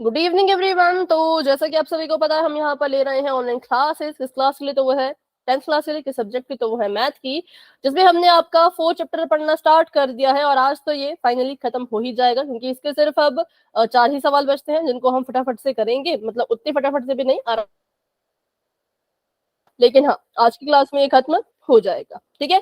Good evening everyone. तो जैसा कि आप सभी को पता है, हम यहाँ पर ले रहे हैं ऑनलाइन क्लासेस। किस क्लास के लिए? तो वो है 10th क्लास के लिए। किस सब्जेक्ट की? तो वो है मैथ की, जिसमें हमने आपका 4 चैप्टर पढ़ना स्टार्ट कर दिया है और आज तो ये फाइनली खत्म हो ही जाएगा, क्योंकि इसके सिर्फ अब 4 ही सवाल बचते हैं, जिनको हम फटाफट से करेंगे। मतलब उतने फटाफट से भी नहीं, लेकिन हाँ, आज की क्लास में ये खत्म हो जाएगा। ठीक है,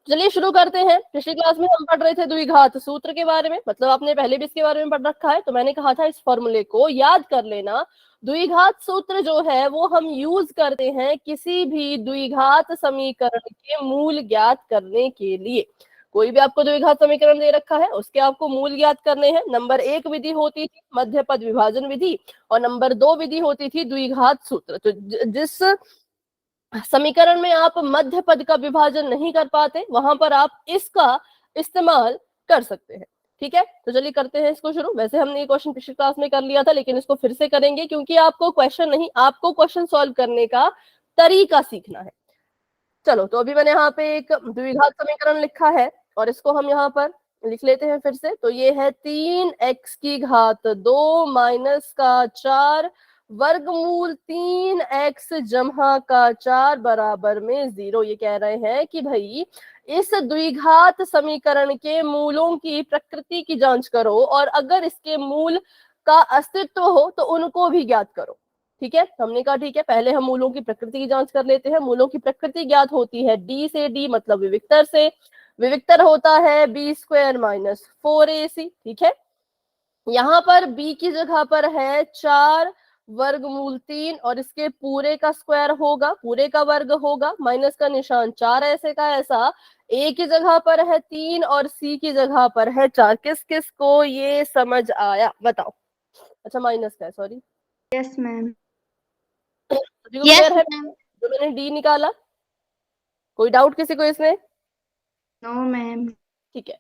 चलिए शुरू करते हैं। पिछली क्लास में हम पढ़ रहे थे द्विघात सूत्र के बारे में। मतलब आपने पहले भी इसके बारे में पढ़ रखा है, तो मैंने कहा था इस फॉर्मूले को याद कर लेना। द्विघात सूत्र जो है वो हम यूज करते हैं किसी भी द्विघात समीकरण के मूल ज्ञात करने के लिए। कोई भी आपको द्विघात समीकरण दे रखा है, उसके आपको मूल ज्ञात करने हैं। नंबर 1 विधि होती थी मध्य पद विभाजन विधि, और नंबर 2 विधि होती थी द्विघात सूत्र। तो जिस समीकरण में आप मध्य पद का विभाजन नहीं कर पाते, वहां पर आप इसका इस्तेमाल कर सकते हैं। ठीक है, तो चलिए करते हैं इसको शुरू। वैसे हमने ये क्वेश्चन पिछली क्लास में कर लिया था, लेकिन इसको फिर से करेंगे, क्योंकि आपको क्वेश्चन नहीं, आपको क्वेश्चन सॉल्व करने का तरीका सीखना है। चलो, तो अभी मैंने यहाँ पे एक द्विघात समीकरण लिखा है और इसको हम यहाँ पर लिख लेते हैं फिर से। तो ये है 3x की घात 2 माइनस का 4 वर्गमूल 3x जमा का 4 बराबर में 0। ये कह रहे हैं कि भाई इस द्विघात समीकरण के मूलों की प्रकृति की जांच करो, और अगर इसके मूल का अस्तित्व हो तो उनको भी ज्ञात करो। ठीक है, हमने कहा ठीक है, पहले हम मूलों की प्रकृति की जांच कर लेते हैं। मूलों की प्रकृति ज्ञात होती है डी से, डी मतलब विविक्तर से। विविक्तर होता है बी स्क्वायर माइनस 4ac। ठीक है, यहाँ पर b की जगह पर है 4 वर्गमूल 3 और इसके पूरे का स्क्वायर होगा, पूरे का वर्ग होगा, माइनस का निशान 4 ऐसे का ऐसा। a की जगह पर है 3 और c की जगह पर है 4। किस किस को ये समझ आया बताओ? अच्छा, माइनस का है, सॉरी। Yes ma'am. सभी को क्लियर है जो मैंने डी निकाला? कोई डाउट किसी को इसमें? No ma'am. ठीक है,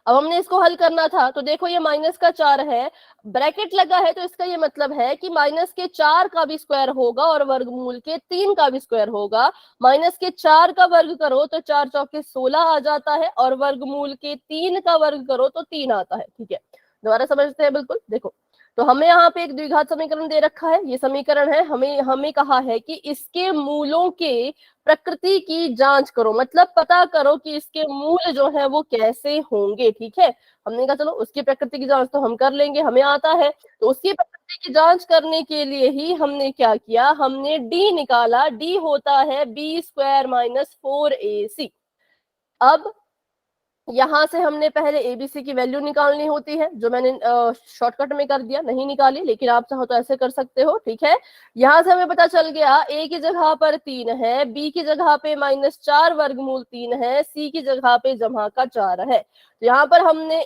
अब हमने इसको हल करना था। तो देखो, ये माइनस का 4 है, ब्रैकेट लगा है, तो इसका ये मतलब है कि माइनस के 4 का भी स्क्वायर होगा और वर्गमूल के 3 का भी स्क्वायर होगा। माइनस के 4 का वर्ग करो तो 4 चौके 16 आ जाता है, और वर्गमूल के 3 का वर्ग करो तो 3 आता है। ठीक है, दोबारा समझते हैं। बिल्कुल, देखो, तो हमें यहाँ पे एक द्विघात समीकरण दे रखा है, ये समीकरण है। हमें हमें कहा है कि इसके मूलों के प्रकृति की जांच करो, मतलब पता करो कि इसके मूल जो है वो कैसे होंगे। ठीक है, हमने कहा चलो उसकी प्रकृति की जांच तो हम कर लेंगे, हमें आता है। तो उसकी प्रकृति की जांच करने के लिए ही हमने क्या किया, हमने डी निकाला। डी होता है बी स्क्वायर माइनस 4ac। अब यहां से हमने पहले एबीसी की वैल्यू निकालनी होती है, जो मैंने शॉर्टकट में कर दिया, नहीं निकाली, लेकिन आप चाहो तो ऐसे कर सकते हो। ठीक है, यहां से हमें पता चल गया ए की जगह पर 3 है, बी की जगह पे -4 वर्गमूल 3 है, सी की जगह पे जमा का 4 है। तो यहाँ पर हमने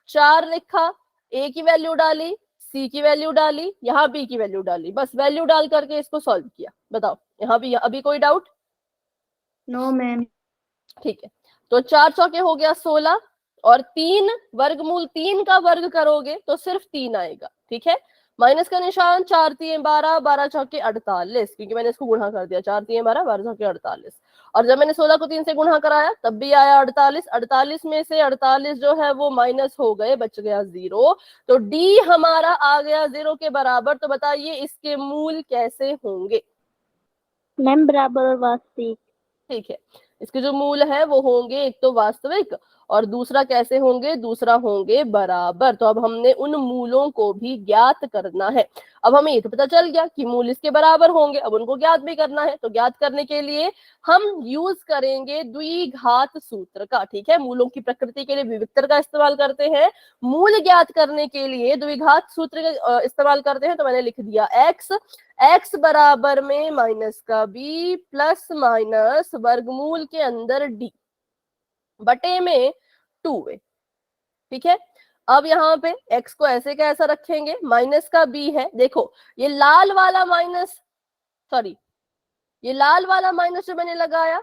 4 लिखा, ए की वैल्यू डाली, सी की वैल्यू डाली, यहाँ बी की वैल्यू डाली, बस वैल्यू डाल करके इसको सॉल्व किया। बताओ यहाँ भी अभी कोई डाउट? No ma'am. ठीक है, तो 4 चौके हो गया 16, और 3 वर्गमूल 3 का वर्ग करोगे तो सिर्फ 3 आएगा। ठीक है, माइनस का निशान, 4 3 12, 12 चौके 48, क्योंकि मैंने इसको गुणा कर दिया, 4 3 12, 12 चौके 48। और जब मैंने 16 को 3 से गुणा कराया तब भी आया 48। 48 में से 48 जो है वो माइनस हो गए, बच गया 0। तो डी हमारा आ गया 0 के बराबर। तो बताइए इसके मूल कैसे होंगे? मैम बराबर और वास्तविक। ठीक है, इसके जो मूल है वो होंगे, एक तो वास्तविक, और दूसरा कैसे होंगे? दूसरा होंगे बराबर। तो अब हमने उन मूलों को भी ज्ञात करना है। अब हमें ये तो पता चल गया कि मूल इसके बराबर होंगे, अब उनको ज्ञात भी करना है। तो ज्ञात करने के लिए हम यूज करेंगे द्विघात सूत्र का। ठीक है, मूलों की प्रकृति के लिए विविक्तर का इस्तेमाल करते हैं, मूल ज्ञात करने के लिए द्विघात सूत्र का इस्तेमाल करते हैं। तो मैंने लिख दिया x बराबर में माइनस का b प्लस माइनस वर्गमूल के अंदर d बटे में 2a। ठीक है, अब यहाँ पे x को ऐसे का ऐसा रखेंगे, माइनस का b है। देखो ये लाल वाला माइनस, सॉरी, ये लाल वाला माइनस जो मैंने लगाया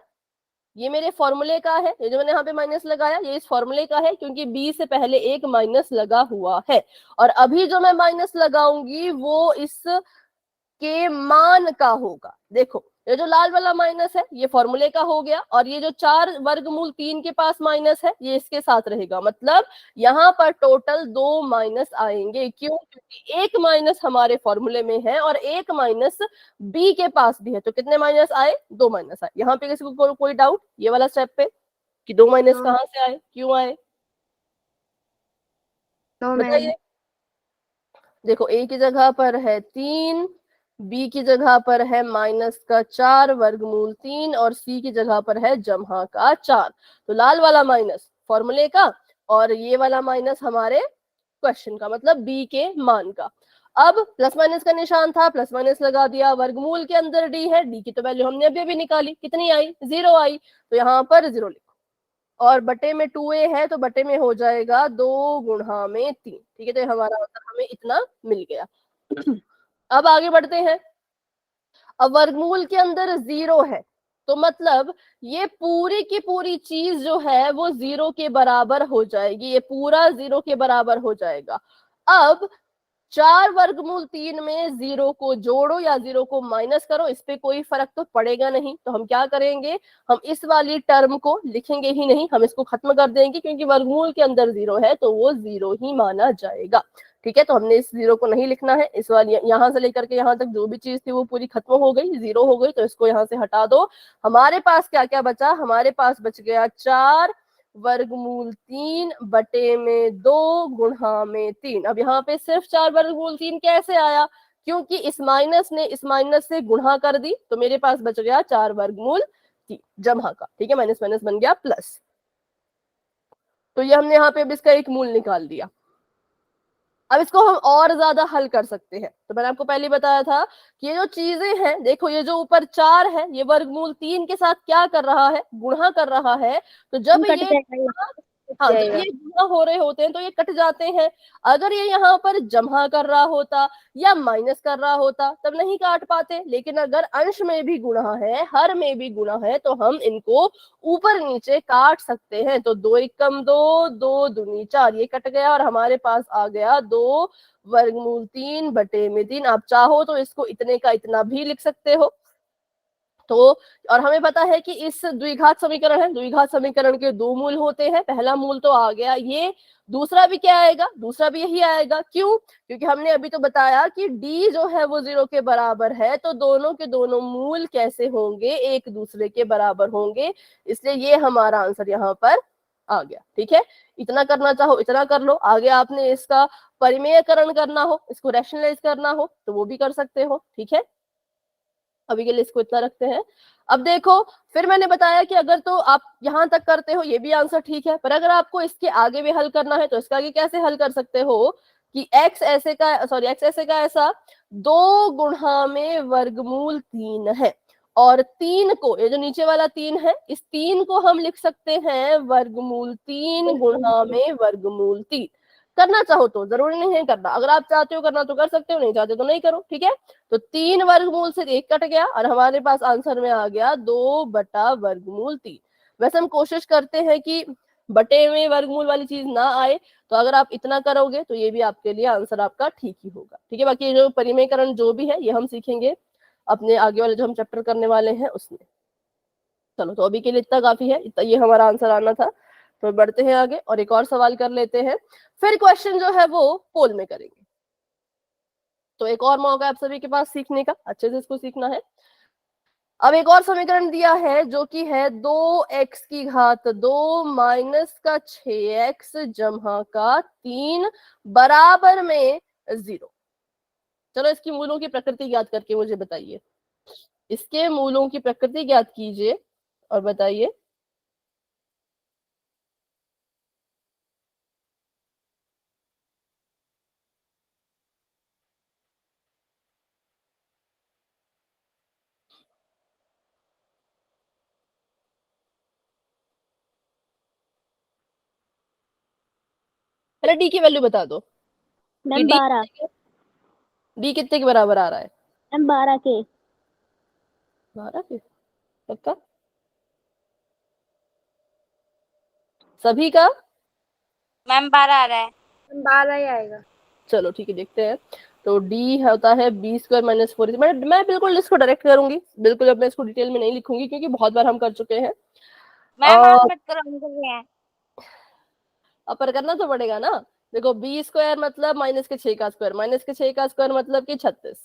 ये मेरे फॉर्मूले का है। ये जो मैंने यहाँ पे माइनस लगाया ये इस फॉर्मूले का है, क्योंकि b से पहले एक माइनस लगा हुआ है। और अभी जो मैं माइनस लगाऊंगी वो इस के मान का होगा। देखो ये जो लाल वाला माइनस है ये फॉर्मूले का हो गया, और ये जो 4 वर्गमूल 3 के पास माइनस है ये इसके साथ रहेगा। मतलब यहाँ पर टोटल 2 माइनस आएंगे। क्यों? क्योंकि एक माइनस हमारे फॉर्मूले में है और एक माइनस बी के पास भी है। तो कितने माइनस आए? 2 माइनस आए। यहाँ पे किसी को कोई डाउट ये वाला स्टेप पे कि 2 माइनस कहाँ से आए, क्यों आए? No ma'am. बताइए। देखो ए की जगह पर है 3, बी की जगह पर है माइनस का 4 वर्गमूल 3 और सी की जगह पर है जमहा का 4। तो लाल वाला माइनस फॉर्मूले का और ये वाला माइनस हमारे क्वेश्चन का, मतलब बी के मान का। अब प्लस माइनस का निशान था, प्लस माइनस लगा दिया। वर्गमूल के अंदर डी है, डी की तो वैल्यू हमने अभी अभी निकाली, कितनी आई? 0 आई। तो यहाँ पर 0 लिखो, और बटे में 2a है तो बटे में हो जाएगा 2 गुणा में 3। ठीक है, तो हमारा आंसर हमें इतना मिल गया। अब आगे बढ़ते हैं। अब वर्गमूल के अंदर 0 है तो मतलब ये पूरी की पूरी चीज जो है वो 0 के बराबर हो जाएगी, ये पूरा 0 के बराबर हो जाएगा। अब 4 वर्गमूल 3 में 0 को जोड़ो या 0 को माइनस करो, इस पे कोई फर्क तो पड़ेगा नहीं। तो हम क्या करेंगे, हम इस वाली टर्म को लिखेंगे ही नहीं, हम इसको खत्म कर देंगे, क्योंकि वर्गमूल के अंदर 0 है तो वो 0 ही माना जाएगा। ठीक है, तो हमने इस 0 को नहीं लिखना है। इस वाली यहां से लेकर के यहां तक जो भी चीज थी वो पूरी खत्म हो गई, 0 हो गई, तो इसको यहां से हटा दो। हमारे पास क्या क्या बचा? हमारे पास बच गया 4 वर्गमूल 3 बटे में 2 गुणा में 3। अब यहाँ पे सिर्फ 4 वर्गमूल 3 कैसे आया? क्योंकि इस माइनस ने इस माइनस से गुणा कर दी, तो मेरे पास बच गया 4 वर्गमूल 3 जमहा का। ठीक है, माइनस माइनस बन गया प्लस। तो ये हमने यहाँ पे अब इसका एक मूल निकाल दिया। अब इसको हम और ज्यादा हल कर सकते हैं। तो मैंने आपको पहले बताया था कि ये जो चीजें हैं, देखो ये जो ऊपर 4 है ये वर्गमूल 3 के साथ क्या कर रहा है? गुणा कर रहा है। तो जब कट ये जाएगा, हाँ, जब ये गुणा हो रहे होते हैं तो ये कट जाते हैं। अगर ये यहाँ पर जमा कर रहा होता या माइनस कर रहा होता तब नहीं काट पाते, लेकिन अगर अंश में भी गुणा है, हर में भी गुणा है, तो हम इनको ऊपर नीचे काट सकते हैं। तो 2 एकम 2, 2 दूनी 4, ये कट गया और हमारे पास आ गया 2 वर्गमूल 3 बटे में 3। आप चाहो तो इसको इतने का इतना भी लिख सकते हो। तो और हमें पता है कि इस द्विघात समीकरण है, द्विघात समीकरण के 2 मूल होते हैं। पहला मूल तो आ गया, ये दूसरा भी क्या आएगा? दूसरा भी यही आएगा। क्यों? क्योंकि हमने अभी तो बताया कि d जो है वो 0 के बराबर है, तो दोनों के दोनों मूल कैसे होंगे? एक दूसरे के बराबर होंगे। इसलिए ये हमारा आंसर यहाँ पर आ गया। ठीक है, इतना करना चाहो इतना कर लो। आगे आपने इसका परिमेयकरण करना हो, इसको रैशनलाइज करना हो तो वो भी कर सकते हो। ठीक है, अभी के लिए इसको इतना रखते हैं। अब देखो, फिर मैंने बताया कि अगर तो आप यहां तक करते हो ये भी आंसर ठीक है, पर अगर आपको इसके आगे भी हल करना है तो इसका आगे कैसे हल कर सकते हो कि x ऐसे का सॉरी x ऐसे का ऐसा 2 गुणा में वर्गमूल 3 है, और 3 को, ये जो नीचे वाला 3 है, इस 3 को हम लिख सकते हैं वर्गमूल 3 गुणा में वर्गमूल 3। करना चाहो तो, जरूरी नहीं है करना, अगर आप चाहते हो करना तो कर सकते हो, नहीं चाहते तो नहीं करो। ठीक है, तो 3 वर्गमूल से 1 कट गया और हमारे पास आंसर में आ गया 2 बटा वर्गमूल 3। वैसे हम कोशिश करते हैं कि बटे में वर्गमूल वाली चीज ना आए, तो अगर आप इतना करोगे तो ये भी आपके लिए आंसर आपका ठीक ही होगा। ठीक है, बाकी जो परिमेयकरण जो भी है ये हम सीखेंगे अपने आगे वाले जो हम चैप्टर करने वाले हैं उसमें। चलो, तो अभी के लिए इतना काफी है, इतना ये हमारा आंसर आना था। तो बढ़ते हैं आगे और एक और सवाल कर लेते हैं, फिर क्वेश्चन जो है वो पोल में करेंगे। तो एक और मौका आप सभी के पास सीखने का, अच्छे से इसको सीखना है। अब एक और समीकरण दिया है जो कि है 2x की घात 2 माइनस का 6x जमा का 3 बराबर में 0। चलो, इसकी मूलों की प्रकृति ज्ञात करके मुझे बताइए, इसके मूलों की प्रकृति ज्ञात कीजिए और बताइए। पहले डी की वैल्यू बता दो कि मैम 12। डी कितने के बराबर आ रहा है? मैम 12 के। 12 के पक्का? सभी का? मैम 12 आ रहा है। मैम 12 ही आएगा। चलो ठीक है, देखते हैं। तो डी होता है बी स्क्वायर माइनस 4ac। मैं बिल्कुल इसको डायरेक्ट करूंगी, बिल्कुल अब मैं इसको डिटेल में नहीं लिखूंगी क्योंकि बहुत बार हम कर चुके हैं। मैम आप मत करो, हम कर रहे हैं। अब पर करना तो पड़ेगा ना। देखो बी स्क्वायर मतलब माइनस के 6 का स्क्वायर, माइनस के 6 का स्क्वायर मतलब कि 36,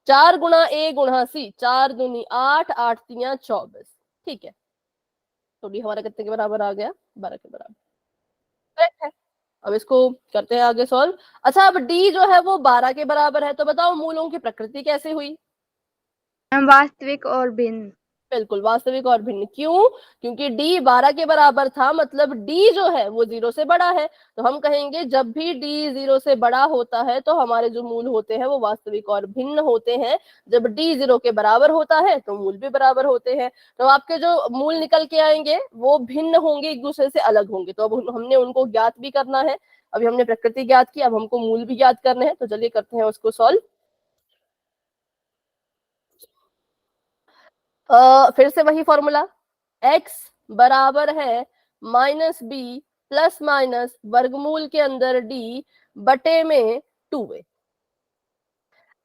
4 गुणा ए गुणा सी, 4 दूनी 8, 8 3 24। ठीक है, तो डी हमारा कितने के बराबर आ गया? 12 के बराबर। करेक्ट है। अब इसको करते हैं आगे सॉल्व। अच्छा, अब डी जो है वो 12 के बराबर है, तो बताओ मूलों की प्रकृति कैसे हुई? वास्तविक और भिन्न। बिल्कुल वास्तविक और भिन्न। क्यों? क्योंकि डी 12 के बराबर था, मतलब डी जो है वो 0 से बड़ा है। तो हम कहेंगे जब भी डी 0 से बड़ा होता है तो हमारे जो मूल होते हैं वो वास्तविक और भिन्न होते हैं। जब डी 0 के बराबर होता है तो मूल भी बराबर होते हैं। तो आपके जो मूल निकल के आएंगे वो भिन्न होंगे, एक दूसरे से अलग होंगे। तो अब हमने उनको ज्ञात भी करना है। अभी हमने प्रकृति ज्ञात की, अब हमको मूल भी ज्ञात करने हैं। तो चलिए करते हैं उसको सॉल्व। फिर से वही फॉर्मूला, x बराबर है माइनस बी प्लस माइनस वर्गमूल के अंदर d बटे में 2a।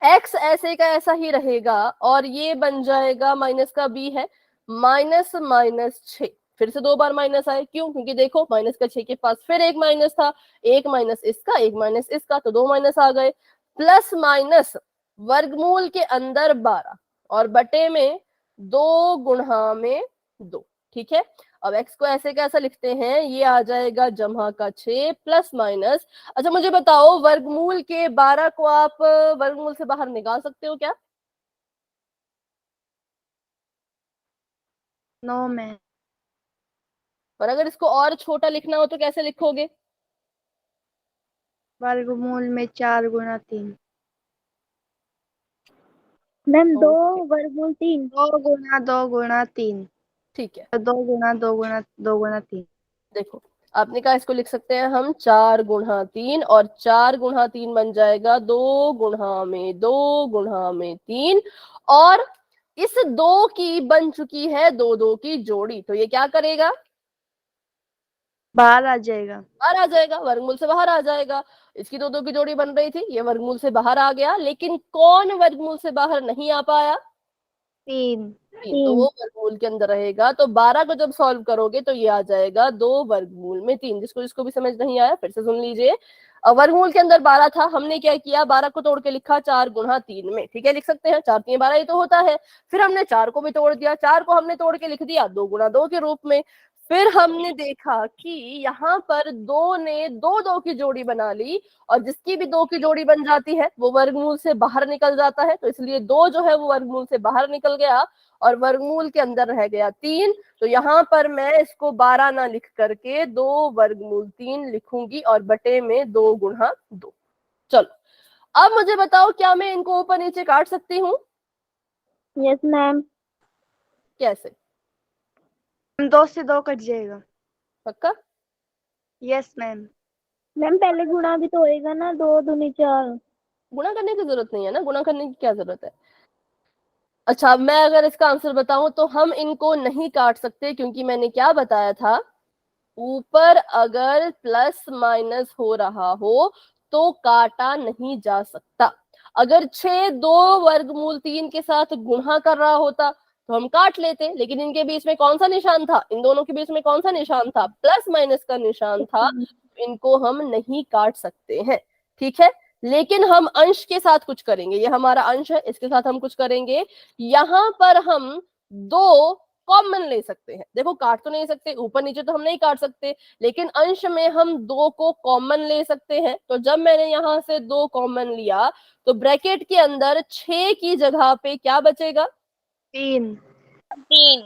x ऐसे का ऐसा ही रहेगा और ये बन जाएगा, माइनस का b है, माइनस माइनस 6। फिर से 2 बार माइनस आए, क्यों? क्योंकि देखो माइनस का 6 के पास फिर एक माइनस था, एक माइनस इसका एक माइनस इसका, तो 2 माइनस आ गए। प्लस माइनस वर्गमूल के अंदर 12 और बटे में 2 गुणा में 2। ठीक है, अब x को ऐसे कैसा लिखते हैं, ये आ जाएगा जमा का 6 प्लस माइनस। अच्छा मुझे बताओ, वर्गमूल के 12 को आप वर्गमूल से बाहर निकाल सकते हो क्या? No ma'am. और अगर इसको और छोटा लिखना हो तो कैसे लिखोगे? वर्गमूल में 4 गुणा 3। मैम 2 वर्गमूल 3। 2 गुणा 2 गुणा 3। ठीक है, 2 गुणा 2 गुणा 2 गुणा 3। देखो आपने कहा इसको लिख सकते हैं हम 4 गुणा 3, और 4 गुणा 3 बन जाएगा 2 गुणा में 2 गुणा में 3। और इस 2 की बन चुकी है 2 2 की जोड़ी, तो ये क्या करेगा? बाहर आ जाएगा। बाहर आ जाएगा, वर्गमूल से बाहर आ जाएगा। इसकी 2 2 की जोड़ी बन रही थी, ये वर्गमूल से बाहर आ गया। लेकिन कौन वर्गमूल से बाहर नहीं आ पाया? 3। तो वो वर्गमूल के अंदर रहेगा। तो 12 को जब सॉल्व करोगे तो ये आ जाएगा 2 वर्गमूल में 3। जिसको भी समझ नहीं आया फिर से सुन लीजिए। वर्गमूल के अंदर 12 था, हमने क्या किया, 12 को तोड़ के लिखा 4 गुणा 3 में। ठीक है, लिख सकते हैं 4 3 12 ये तो होता है। फिर हमने 4 को भी तोड़ दिया, 4 को हमने तोड़ के लिख दिया 2 गुणा 2 के रूप में। फिर हमने देखा कि यहाँ पर 2 ने 2 2 की जोड़ी बना ली, और जिसकी भी 2 की जोड़ी बन जाती है वो वर्गमूल से बाहर निकल जाता है। तो इसलिए 2 जो है वो वर्गमूल से बाहर निकल गया और वर्गमूल के अंदर रह गया 3। तो यहाँ पर मैं इसको 12 ना लिख करके 2 वर्गमूल 3 लिखूंगी और बटे में 2 गुणा 2। चलो अब मुझे बताओ, क्या मैं इनको ऊपर नीचे काट सकती हूँ? Yes ma'am. कैसे? 2 से 2 कट जाएगा। पक्का? Yes ma'am. मैम पहले गुणा भी तो होएगा ना, 2 दूनी 4। गुणा करने की जरूरत नहीं है ना, गुणा करने की क्या जरूरत है? अच्छा, मैं अगर इसका आंसर बताऊं तो हम इनको नहीं काट सकते, क्योंकि मैंने क्या बताया था, ऊपर अगर प्लस माइनस हो रहा हो तो काटा नहीं जा सकता। अगर 6 2 वर्गमूल 3 के साथ गुणा कर रहा होता तो हम काट लेते, लेकिन इनके बीच में कौन सा निशान था, इन दोनों के बीच में कौन सा निशान था? प्लस माइनस का निशान था। इनको हम नहीं काट सकते हैं। ठीक है, लेकिन हम अंश के साथ कुछ करेंगे। ये हमारा अंश है, इसके साथ हम कुछ करेंगे। यहां पर हम 2 कॉमन ले सकते हैं। देखो काट तो नहीं सकते, ऊपर नीचे तो हम नहीं काट सकते, लेकिन अंश में हम 2 को कॉमन ले सकते हैं। तो जब मैंने यहां से 2 कॉमन लिया तो ब्रैकेट के अंदर 6 की जगह पे क्या बचेगा? 3। 3।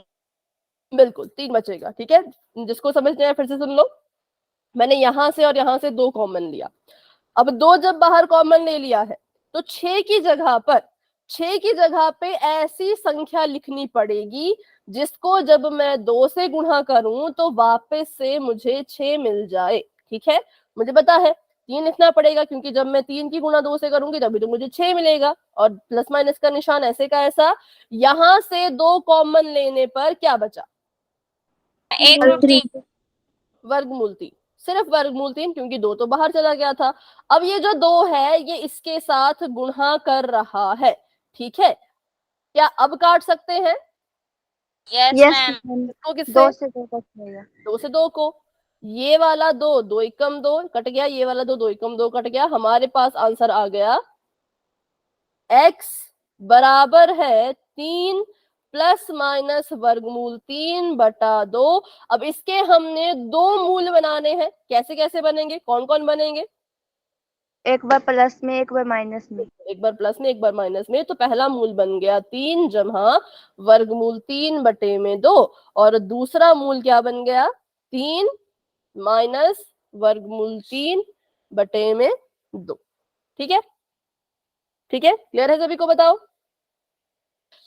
बिल्कुल 3 बचेगा। ठीक है, जिसको समझना है फिर से सुन लो। मैंने यहां से और यहां से 2 कॉमन लिया। अब 2 जब बाहर कॉमन ले लिया है तो 6 की जगह पर 6 की जगह पे ऐसी संख्या लिखनी पड़ेगी जिसको जब मैं 2 से गुणा करूं तो वापस से मुझे 6 मिल जाए। ठीक है, मुझे पता है 3 लिखना पड़ेगा, क्योंकि जब मैं 3 की गुणा 2 से करूंगी तभी तो मुझे 6 मिलेगा। और प्लस माइनस का निशान ऐसे का ऐसा। यहां से 2 कॉमन लेने पर क्या बचा? एक रूट 3। वर्गमूल 3। सिर्फ वर्गमूल 3, क्योंकि 2 तो बाहर चला गया था। अब ये जो 2 है ये इसके साथ गुणा कर रहा है, ठीक है। क्या अब काट सकते हैं? Yes yes ma'am. मैम, इसको किससे? 2 से 2 कट जाएगा। 2 से 2 को, ये वाला 2, 2 एकम 2 कट गया, ये वाला 2, 2 एकम 2 कट गया। हमारे पास आंसर आ गया x बराबर है 3 प्लस माइनस वर्गमूल 3/2। अब इसके हमने 2 मूल बनाने हैं। कैसे कैसे बनेंगे, कौन कौन बनेंगे? एक बार प्लस में, एक बार माइनस में। एक बार प्लस में, एक बार माइनस में। तो पहला मूल बन गया 3 जमा वर्गमूल 3/2, और दूसरा मूल क्या बन गया? 3 माइनस वर्गमूल 3/2। ठीक है, ठीक है, क्लियर है सभी को? बताओ।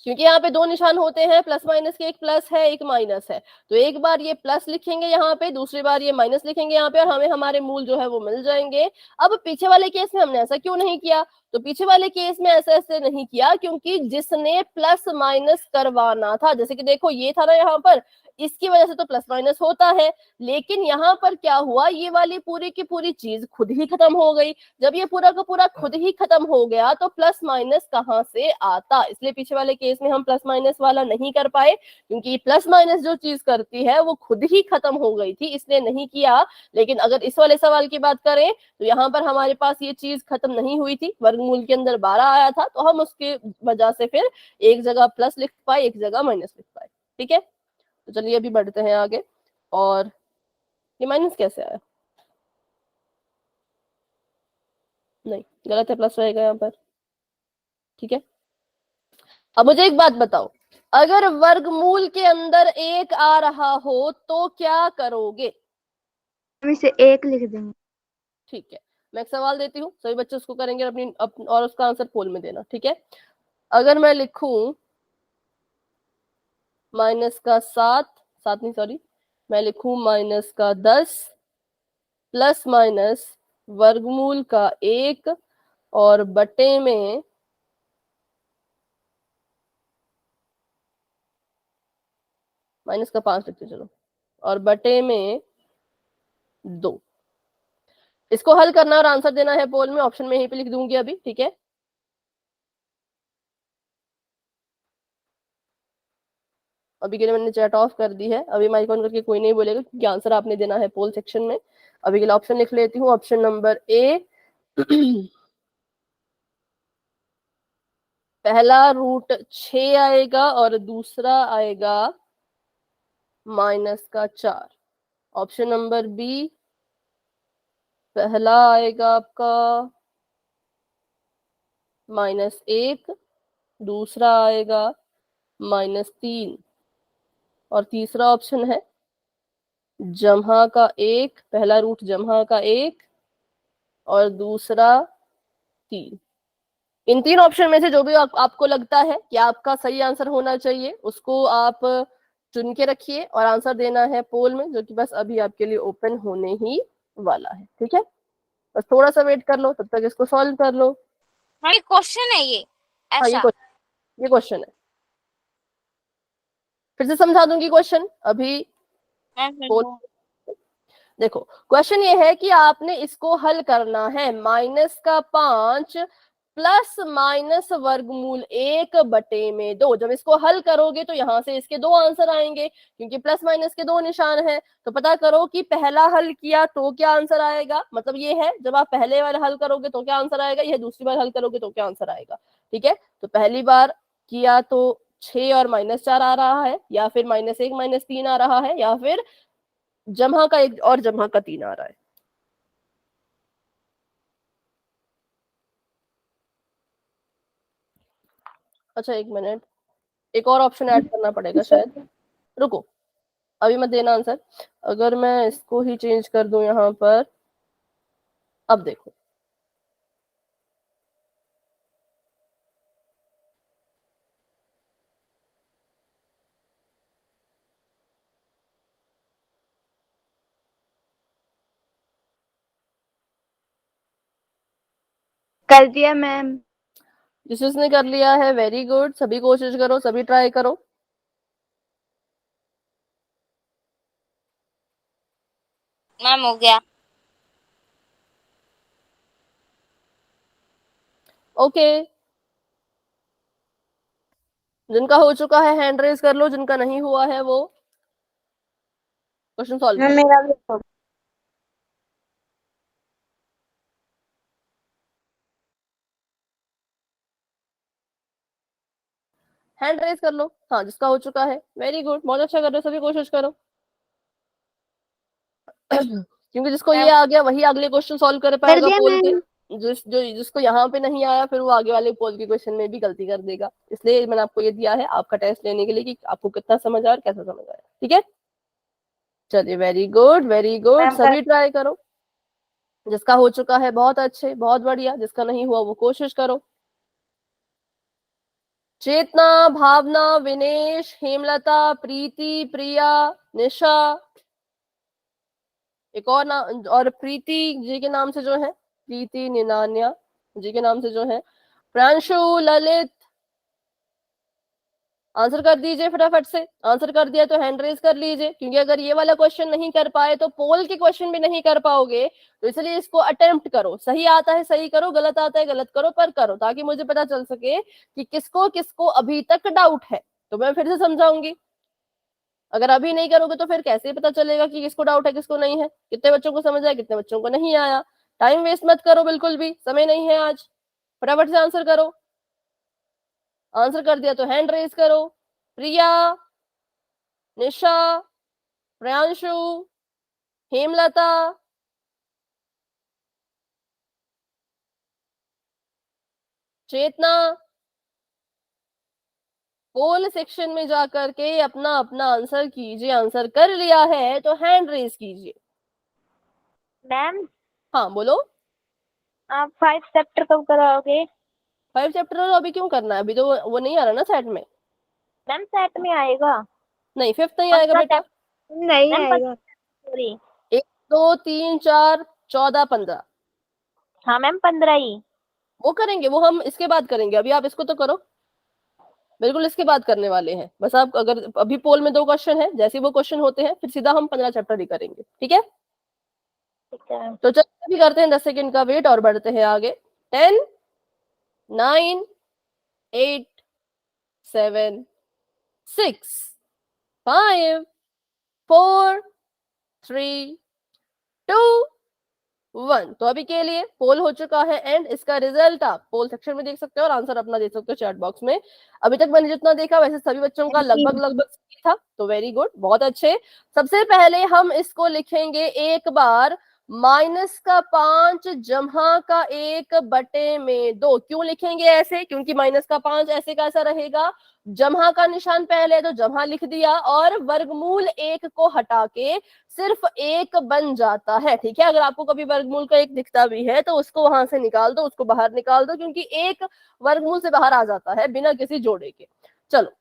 क्योंकि यहाँ पे 2 निशान होते हैं प्लस माइनस के, एक प्लस है एक माइनस है, तो एक बार ये प्लस लिखेंगे यहाँ पे, दूसरी बार ये माइनस लिखेंगे यहाँ पे, और हमें हमारे मूल जो है वो मिल जाएंगे। अब पीछे वाले केस में हमने ऐसा क्यों नहीं किया? तो पीछे वाले केस में ऐसे नहीं किया क्योंकि जिसने प्लस माइनस करवाना था, जैसे कि देखो ये था ना यहाँ पर, इसकी वजह से तो प्लस माइनस होता है, लेकिन यहाँ पर क्या हुआ, ये वाली पूरी की पूरी चीज खुद ही खत्म हो गई। जब ये पूरा का पूरा खुद ही खत्म हो गया तो प्लस माइनस कहाँ से आता? इसलिए पीछे वाले केस में हम प्लस माइनस वाला नहीं कर पाए, क्योंकि प्लस माइनस जो चीज करती है वो खुद ही खत्म हो गई थी, इसलिए नहीं किया। लेकिन अगर इस वाले सवाल की बात करें तो यहाँ पर हमारे पास ये चीज खत्म नहीं हुई थी, वर्गमूल के अंदर 12 आया था, तो हम उसके वजह से फिर एक जगह प्लस लिख पाए, एक जगह माइनस लिख पाए। ठीक है, तो चलिए अभी बढ़ते हैं आगे। और ये माइनस कैसे आया? नहीं, गलत है, प्लस रहेगा यहाँ पर। ठीक है, अब मुझे एक बात बताओ, अगर वर्गमूल के अंदर 1 आ रहा हो तो क्या करोगे? हम इसे 1 लिख देंगे। ठीक है, मैं एक सवाल देती हूँ, सभी बच्चे उसको करेंगे और उसका आंसर पोल में देना। ठीक है, अगर मैं लिखूं -7 नहीं, सॉरी, मैं लिखूं -10 प्लस माइनस वर्गमूल का 1 और बटे में -5 लिखते चलो, और बटे में 2। इसको हल करना और आंसर देना है पोल में, ऑप्शन में यहीं पे लिख दूंगी अभी। ठीक है, अभी के लिए मैंने चैट ऑफ कर दी है, अभी माइक ऑन करके कोई नहीं बोलेगा, क्योंकि आंसर आपने देना है पोल सेक्शन में। अभी के लिए ऑप्शन लिख लेती हूँ। ऑप्शन नंबर ए पहला √6 आएगा और दूसरा आएगा -4। ऑप्शन नंबर बी, पहला आएगा आपका -1, दूसरा आएगा -3, और तीसरा ऑप्शन है जम्हा का 1, पहला रूट जम्हा का 1 और दूसरा 3। इन 3 ऑप्शन में से जो भी आपको लगता है कि आपका सही आंसर होना चाहिए, उसको आप चुन के रखिए और आंसर देना है पोल में, जो कि बस अभी आपके लिए ओपन होने ही वाला है। ठीक है, बस थोड़ा सा वेट कर लो, तब तक इसको सॉल्व कर लो। हाँ, क्वेश्चन है ये हाँ, ऐसा। ये क्वेश्चन है, फिर से समझा दूंगी क्वेश्चन अभी। पोल, देखो क्वेश्चन ये है कि आपने इसको हल करना है, -5 प्लस माइनस वर्गमूल 1/2। जब इसको हल करोगे तो यहाँ से इसके 2 आंसर आएंगे, क्योंकि प्लस माइनस के 2 निशान हैं। तो पता करो कि पहला हल किया तो क्या आंसर आएगा, मतलब ये है जब आप पहले बार हल करोगे तो क्या आंसर आएगा, यह दूसरी बार हल करोगे तो क्या आंसर आएगा। ठीक है, तो पहली बार किया तो 6 और -4 आ रहा है, या फिर -1 -3 आ रहा है, या फिर जमा का 1 और जमा का 3 आ रहा है। अच्छा, 1 मिनट, एक और ऑप्शन ऐड करना पड़ेगा शायद, रुको, अभी मत देना आंसर। अगर मैं इसको ही चेंज कर दूं यहाँ पर, अब देखो, कर दिया मैम। जिसने कर लिया है वेरी गुड, सभी कोशिश करो, सभी ट्राई करो। मैम हो गया। ओके, जिनका हो चुका है हैंड रेज कर लो, जिनका नहीं हुआ है वो क्वेश्चन सॉल्व करो। मेरा भी हो हैंड रेज कर लो, हाँ जिसका हो चुका है। वेरी गुड, बहुत अच्छा कर रहे हो सभी, कोशिश करो। क्योंकि जिसको ये आ गया वही अगले क्वेश्चन सॉल्व कर पाएगा दिया पोल के। मैम। जिसको यहाँ पे नहीं आया फिर वो आगे वाले पोल के क्वेश्चन में भी गलती कर देगा। इसलिए मैंने आपको ये दिया है आपका टेस्ट लेने के लिए कि आपको कितना समझ आया और कैसा समझ आया। ठीक है, चलिए very good very good, ma'am सभी ट्राई करो। जिसका हो चुका है बहुत अच्छे, बहुत बढ़िया, जिसका नहीं हुआ वो कोशिश करो। चेतना, भावना, विनेश, हेमलता, प्रीति, प्रिया, निशा, एक और नाम, और प्रीति जी के नाम से जो है, प्रीति निनान्या जी के नाम से जो है, प्रांशु, ललित, आंसर कर दीजिए फटाफट से। आंसर कर दिया तो हैंड रेज कर लीजिए, क्योंकि अगर ये वाला क्वेश्चन नहीं कर पाए तो पोल के क्वेश्चन भी नहीं कर पाओगे। तो इसलिए इसको अटेम्प्ट करो, सही आता है सही करो, गलत आता है गलत करो, पर करो, ताकि मुझे पता चल सके कि किसको किसको अभी तक डाउट है। तो मैं फिर से समझाऊंगी, अगर अभी नहीं करोगे तो फिर कैसे पता चलेगा कि किसको डाउट है किसको नहीं है, कितने बच्चों को समझ आया कितने बच्चों को नहीं आया। टाइम वेस्ट मत करो बिल्कुल भी, समय नहीं है आज, फटाफट से आंसर करो। आंसर कर दिया तो हैंड रेज करो। प्रिया, निशा, प्रियांशु, हेमलता, चेतना, पोल सेक्शन में जाकर के अपना अपना आंसर कीजिए। आंसर कर लिया है तो हैंड रेज कीजिए। मैम हाँ बोलो। आप 5 चैप्टर कब कराओगे? 5 चैप्टर अभी क्यों करना है, अभी तो वो नहीं आ रहा ना सेट में। मैम सेट में आएगा। नहीं 5th नहीं आएगा बेटा। नहीं आएगा। सॉरी। 1 2 3 4 14 15 हाँ मैम 15 ही। वो करेंगे, वो हम इसके बाद करेंगे, अभी आप इसको तो करो, बिल्कुल इसके बाद करने वाले हैं। बस आप अगर अभी पोल में 2 क्वेश्चन है, जैसे वो क्वेश्चन होते हैं फिर सीधा हम 15 चैप्टर ही करेंगे। ठीक है, ठीक है। तो चलिए अभी करते हैं 10 सेकंड का वेट और बढ़ते हैं आगे। 10 9 8 7 6 5 4 3 2 1। तो अभी के लिए पोल हो चुका है एंड इसका रिजल्ट आप पोल सेक्शन में देख सकते हो और आंसर अपना देख सकते हो चैट बॉक्स में। अभी तक मैंने जितना देखा वैसे सभी बच्चों का लगभग लगभग सही था, तो वेरी गुड, बहुत अच्छे। सबसे पहले हम इसको लिखेंगे एक बार, -5 जमा का 1 बटे में 2। क्यों लिखेंगे ऐसे, क्योंकि -5 ऐसे कैसा रहेगा, जमा का निशान पहले तो जमा लिख दिया और वर्गमूल 1 को हटा के सिर्फ 1 बन जाता है। ठीक है, अगर आपको कभी वर्गमूल का 1 दिखता भी है तो उसको वहां से निकाल दो, उसको बाहर निकाल दो, क्योंकि 1 वर्गमूल से बाहर आ जाता है बिना किसी जोड़े के। चलो,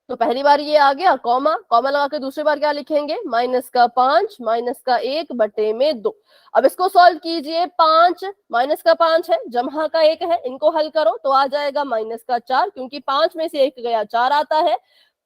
तो पहली बार ये आ गया, कॉमा कॉमा लगा के दूसरी बार क्या लिखेंगे, -5 -1 बटे में 2। अब इसको सॉल्व कीजिए, 5 -5 है, जमा का 1 है, इनको हल करो तो आ जाएगा -4, क्योंकि 5 में से 1 गया 4 आता है,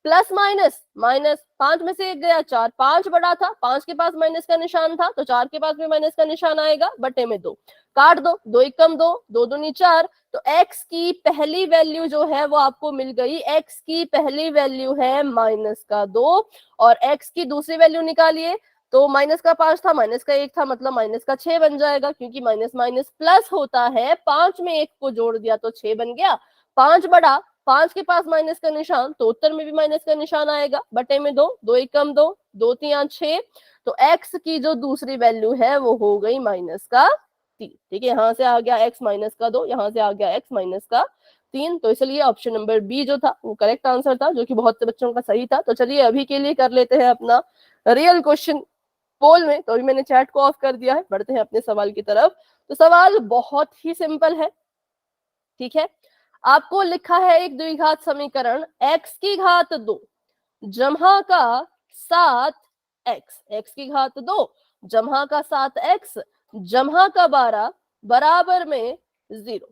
प्लस माइनस माइनस 5 में से 1 गया 4, 5 बड़ा था, 5 के पास माइनस का निशान था तो 4 के पास भी माइनस का निशान आएगा, बटे में 2, काट दो, 2 एकम 2, 2 दूनी 4। तो x की पहली वैल्यू जो है वो आपको मिल गई, x की पहली वैल्यू है -2 और x की दूसरी वैल्यू निकालिए तो -5 था, -1 था, मतलब -6 बन जाएगा, क्योंकि माइनस माइनस प्लस होता है, 5 में 1 को जोड़ दिया तो 6 बन गया, 5 बड़ा, 5 के पास माइनस का निशान तो उत्तर में भी माइनस का निशान आएगा, बटे में 2, 2 एकम 2, 2 3 6। तो x की जो दूसरी वैल्यू है वो हो गई -3। ठीक है, यहाँ से आ गया x -2, यहाँ से आ गया x -3। तो इसलिए ऑप्शन नंबर बी जो था वो करेक्ट आंसर था, जो कि बहुत से बच्चों का सही था। तो चलिए अभी के लिए कर लेते हैं अपना रियल क्वेश्चन पोल में। तो अभी मैंने चैट को ऑफ कर दिया है, बढ़ते हैं अपने सवाल की तरफ। तो सवाल बहुत ही सिंपल है, ठीक है। आपको लिखा है एक द्विघात समीकरण, x की घात 2 जमा का 7x, x की घात 2 जमा का 7x जमा का 12 बराबर में 0।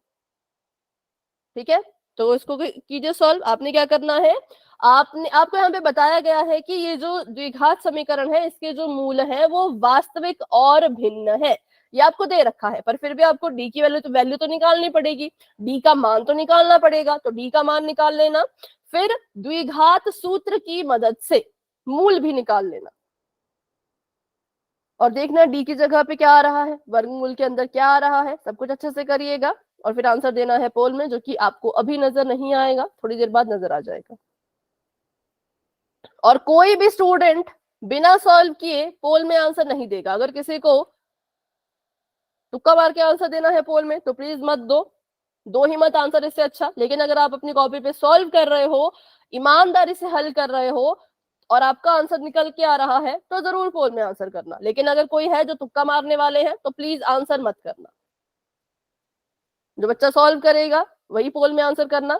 ठीक है, तो इसको कीजिए सॉल्व। आपने क्या करना है, आपको यहाँ पे बताया गया है कि ये जो द्विघात समीकरण है इसके जो मूल है वो वास्तविक और भिन्न है, ये आपको दे रखा है। पर फिर भी आपको डी की वैल्यू तो निकालनी पड़ेगी, डी का मान तो निकालना पड़ेगा। तो डी का मान निकाल लेना, फिर द्विघात सूत्र की मदद से मूल भी निकाल लेना और देखना डी की जगह पे क्या आ रहा है, वर्गमूल के अंदर क्या आ रहा है। सब कुछ अच्छे से करिएगा और फिर आंसर देना है पोल में, जो कि आपको अभी नजर नहीं आएगा, थोड़ी देर बाद नजर आ जाएगा। और कोई भी स्टूडेंट बिना सॉल्व किए पोल में आंसर नहीं देगा। अगर किसी को तुक्का मार के आंसर देना है पोल में तो प्लीज मत दो ही मत आंसर, इससे अच्छा। लेकिन अगर आप अपनी कॉपी पे सॉल्व कर रहे हो, ईमानदारी से हल कर रहे हो और आपका आंसर निकल के आ रहा है तो जरूर पोल में आंसर करना। लेकिन अगर कोई है जो तुक्का मारने वाले हैं तो प्लीज आंसर मत करना। जो बच्चा सॉल्व करेगा वही पोल में आंसर करना।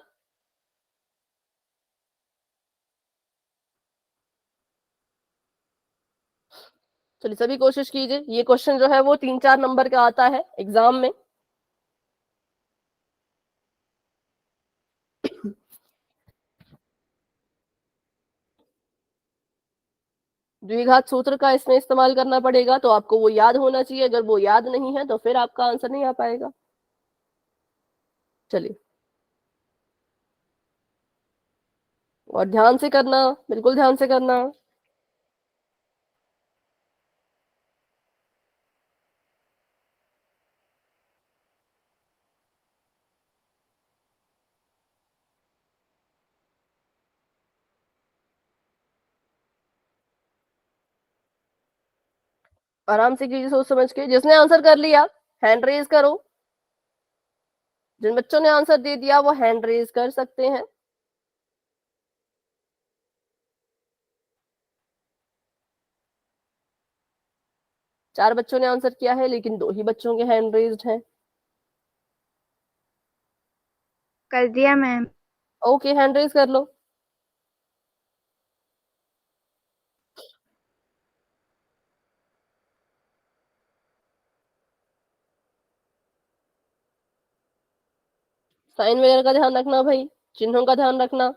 चलिए सभी कोशिश कीजिए। ये क्वेश्चन जो है वो 3-4 नंबर का आता है एग्जाम में। द्विघात सूत्र का इसमें इस्तेमाल करना पड़ेगा, तो आपको वो याद होना चाहिए। अगर वो याद नहीं है तो फिर आपका आंसर नहीं आ पाएगा। चलिए और ध्यान से करना, बिल्कुल ध्यान से करना। आराम से कीजिए, सोच समझ के। जिसने आंसर कर लिया हैंड रेज करो। जिन बच्चों ने आंसर दे दिया वो हैंड रेज कर सकते हैं। चार बच्चों ने आंसर किया है लेकिन 2 ही बच्चों के हैंड रेज्ड हैं। कर दिया मैम। ओके, हैंड रेज कर लो। साइन वगैरह का ध्यान रखना भाई, चिन्हों का ध्यान रखना।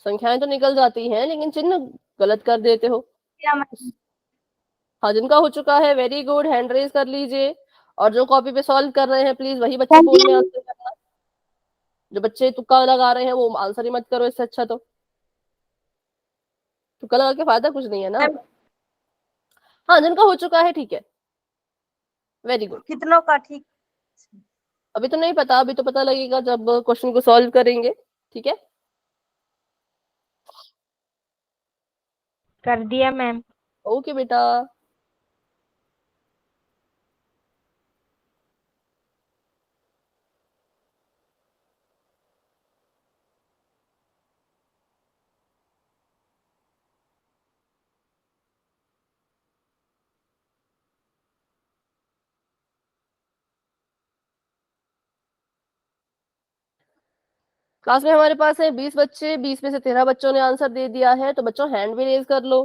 संख्याएं तो निकल जाती हैं लेकिन चिन्ह गलत कर देते हो। क्या मैम? हाँ, जिनका हो चुका है वेरी गुड, हैंड रेज कर लीजिए। और जो कॉपी पे सॉल्व कर रहे हैं प्लीज वही बच्चे पोल में आंसर करना। जो बच्चे तुक्का लगा रहे हैं वो आंसर ही मत करो, इससे अच्छा तो तुक्का लगा के फायदा कुछ नहीं है ना। हाँ, जिनका हो चुका है ठीक है, वेरी गुड। कितनों का ठीक? अभी तो नहीं पता, अभी तो पता लगेगा जब क्वेश्चन को सॉल्व करेंगे, ठीक है। कर दिया मैम। ओके बेटा। क्लास में हमारे पास है 20 बच्चे, 20 में से 13 बच्चों ने आंसर दे दिया है। तो बच्चों हैंड भी रेज कर लो।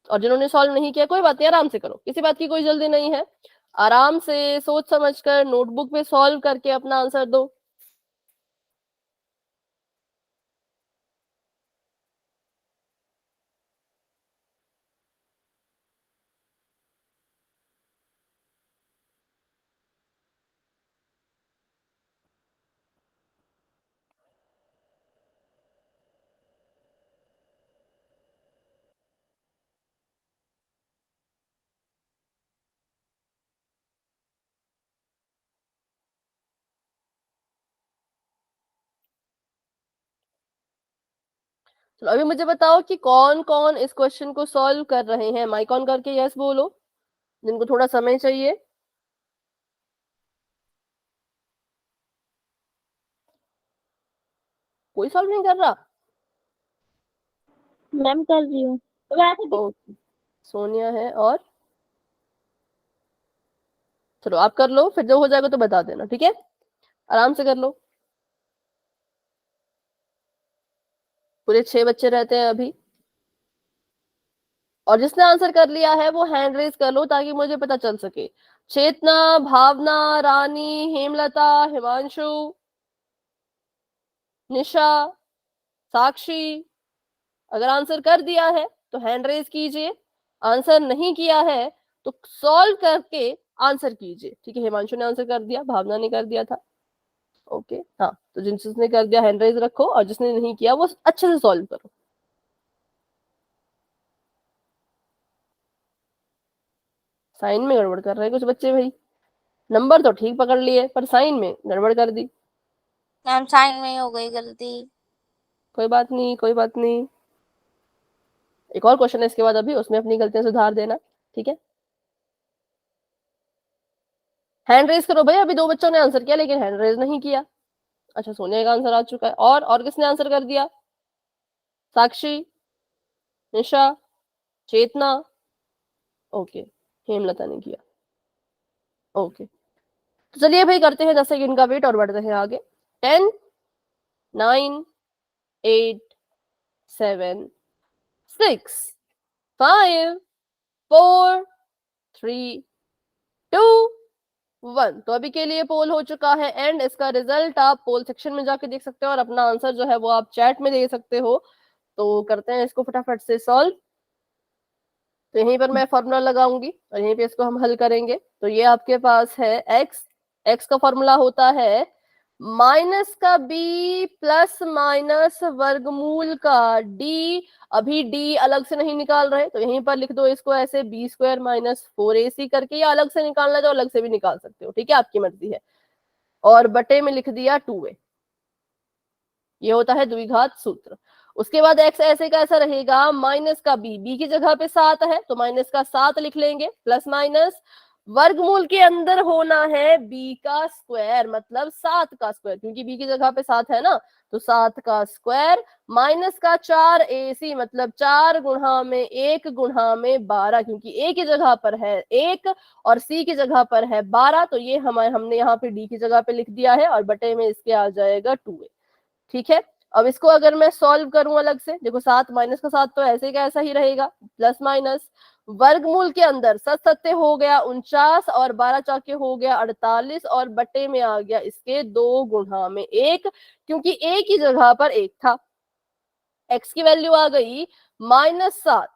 और जिन्होंने सॉल्व नहीं किया कोई बात नहीं, आराम से करो, किसी बात की कोई जल्दी नहीं है। आराम से सोच समझकर नोटबुक पे सॉल्व करके अपना आंसर दो। चलो अभी मुझे बताओ कि कौन कौन इस क्वेश्चन को सॉल्व कर रहे हैं। माइक ऑन करके यस बोलो जिनको थोड़ा समय चाहिए। कोई सॉल्व नहीं कर रहा? मैम कर रही हूँ। ओके, सोनिया है और चलो आप कर लो, फिर जो हो जाएगा तो बता देना, ठीक है। आराम से कर लो। पूरे 6 बच्चे रहते हैं अभी। और जिसने आंसर कर लिया है वो हैंड रेज कर लो ताकि मुझे पता चल सके। चेतना, भावना, रानी, हेमलता, हिमांशु, निशा, साक्षी, अगर आंसर कर दिया है तो हैंड रेज कीजिए, आंसर नहीं किया है तो सॉल्व करके आंसर कीजिए। ठीक है, हिमांशु ने आंसर कर दिया, भावना ने कर दिया था। ओके, हाँ, तो जिसने कर दिया हैंड रेज रखो, और जिसने नहीं किया वो अच्छे से सॉल्व करो। साइन में गड़बड़ कर रहे हैं कुछ बच्चे भाई, नंबर तो ठीक पकड़ लिए पर साइन में गड़बड़ कर दी। मैम साइन में ही हो गई गलती। कोई बात नहीं, कोई बात नहीं, एक और क्वेश्चन है इसके बाद अभी, उसमें अपनी गलतियां सुधार देना। ठीक है, हैंड रेज करो भाई। अभी दो बच्चों ने आंसर किया लेकिन हैंड रेज नहीं किया। अच्छा, सोनिया का आंसर आ चुका है। और किसने आंसर कर दिया? साक्षी, निशा, चेतना, ओके, हेमलता ने किया। ओके, तो चलिए भाई करते हैं 10 सेकंड का वेट और बढ़ते हैं आगे। 10, 9, 8, 7, 6, 5, 4, 3, 2, 1। तो अभी के लिए पोल हो चुका है एंड इसका रिजल्ट आप पोल सेक्शन में जाके देख सकते हो और अपना आंसर जो है वो आप चैट में दे सकते हो। तो करते हैं इसको फटाफट से सॉल्व। तो यहीं पर मैं फॉर्मूला लगाऊंगी और यहीं पे इसको हम हल करेंगे। तो ये आपके पास है एक्स का फॉर्मूला होता है माइनस का बी प्लस माइनस वर्गमूल का डी। अभी डी अलग से नहीं निकाल रहे तो यहीं पर लिख दो इसको ऐसे, बी स्क्वायर माइनस 4ac करके, या अलग से निकालना तो अलग से भी निकाल सकते हो, ठीक है, आपकी मर्जी है। और बटे में लिख दिया 2a। ये होता है द्विघात सूत्र। उसके बाद एक्स ऐसे का ऐसा रहेगा, माइनस का बी की जगह पे 7 है तो माइनस का 7 लिख लेंगे, प्लस माइनस वर्गमूल के अंदर होना है बी का स्क्वायर, मतलब 7 का स्क्वायर, क्योंकि बी की जगह पे 7 है ना, तो 7 का स्क्वायर, माइनस का 4ac, मतलब 4 गुणा में 1 गुणा में 12, क्योंकि ए की जगह पर है 1 और सी की जगह पर है 12, तो ये हमने यहाँ पे डी की जगह पे लिख दिया है और बटे में इसके आ जाएगा 2a। ठीक है, अब इसको अगर मैं सॉल्व करूं अलग से, देखो 7 माइनस का 7 तो ऐसे का ऐसा ही रहेगा, प्लस माइनस वर्गमूल के अंदर 7 सत्ते हो गया 49 और 12 चौके हो गया 48 और बटे में आ गया इसके 2 गुणा में 1, क्योंकि ए की जगह पर 1 था। एक्स की वैल्यू आ गई -7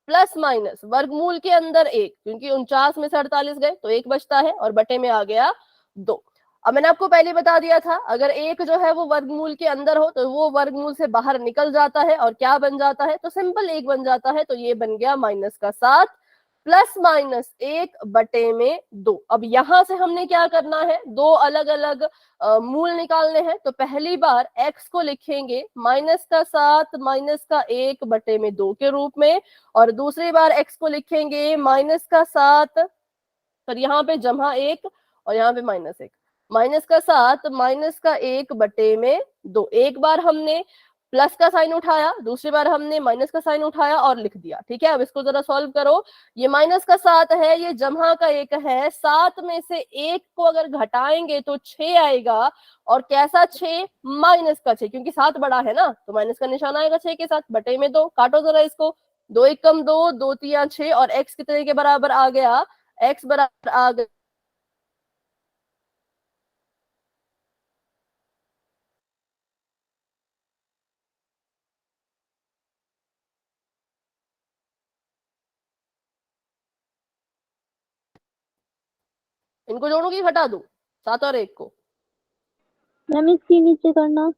प्लस माइनस वर्गमूल के अंदर 1, क्योंकि 49 में से 48 गए तो 1 बचता है और बटे में आ गया 2। अब मैंने आपको पहले बता दिया था अगर एक जो है वो वर्गमूल के अंदर हो तो वो वर्गमूल से बाहर निकल जाता है और क्या बन जाता है, तो सिंपल 1 बन जाता है। तो ये बन गया माइनस का 7 प्लस माइनस 1 बटे में 2। अब यहां से हमने क्या करना है, दो अलग अलग मूल निकालने हैं। तो पहली बार x को लिखेंगे माइनस का 7 माइनस का 1 बटे में 2 के रूप में, और दूसरी बार x को लिखेंगे माइनस का 7, पर यहाँ पे जमा 1 और यहाँ पे -1, माइनस का 7 माइनस का 1 बटे में 2। एक बार हमने प्लस का साइन उठाया, दूसरी बार हमने माइनस का साइन उठाया और लिख दिया। ठीक है, अब इसको जरा सॉल्व करो। ये माइनस का 7 है, ये जमा का 1 है, 7 में से 1 को अगर घटाएंगे तो 6 आएगा, और कैसा 6, माइनस का 6, क्योंकि 7 बड़ा है ना तो माइनस का निशान आएगा 6 के साथ, बटे में 2। काटो जरा इसको, 2 1 कम 2, 2 3 6, और x कितने के बराबर आ गया, x बराबर आ गया इनको जोड़ू की घटा दूं, 7 और 1 को, मैम इसके नीचे करना,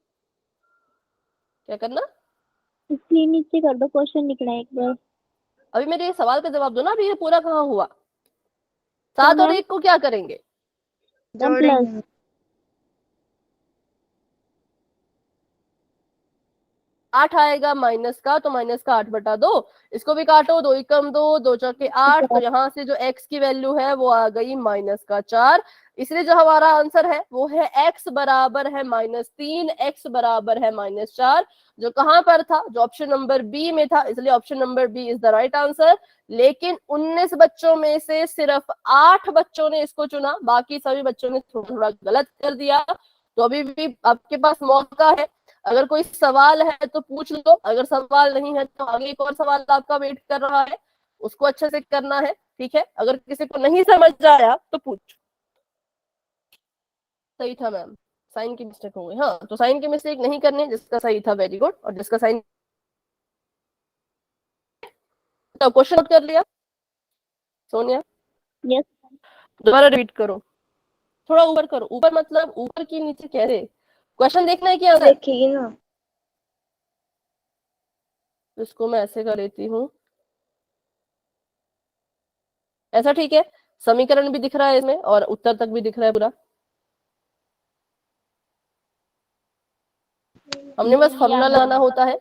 क्या करना? इसके नीचे कर दो, क्वेश्चन लिखना है एक बार। अभी मेरे सवाल का जवाब दो ना, अभी ये पूरा कहाँ हुआ। 7 और 1 को क्या करेंगे, प्लस 8 आएगा माइनस का, तो माइनस का 8 बटा 2, इसको भी काटो, 2 1 कम 2, 2 चौके 8, तो यहाँ से जो x की वैल्यू है वो आ गई माइनस का 4। इसलिए जो हमारा आंसर है वो है x बराबर है -3, x बराबर है -4, जो कहां पर था, जो ऑप्शन नंबर बी में था, इसलिए option number B is the right answer. लेकिन 19 बच्चों में से सिर्फ 8 बच्चों ने इसको चुना, बाकी सभी बच्चों ने थोड़ा गलत कर दिया। तो अभी भी आपके पास मौका है, अगर कोई सवाल है तो पूछ लो, अगर सवाल नहीं है तो आगे एक और सवाल आपका वेट कर रहा है। उसको अच्छे से करना है, ठीक है। अगर किसी को नहीं समझ आया तो पूछ। सही था मैम, साइन की मिस्टेक हो गई। हाँ, तो साइन की मिस्टेक नहीं करनी, जिसका सही था वेरी गुड, और जिसका साइन तो क्वेश्चन नोट कर लिया सोनिया? यस दोबारा रिपीट करो, थोड़ा ऊपर करो, ऊपर मतलब ऊपर की नीचे कैसे? क्वेश्चन देखना है क्या? देखिए ना। इसको मैं ऐसे कर लेती हूँ, ऐसा ठीक है। समीकरण भी दिख रहा है इसमें और उत्तर तक भी दिख रहा है पूरा। हमने बस फॉर्मूला लगाना होता है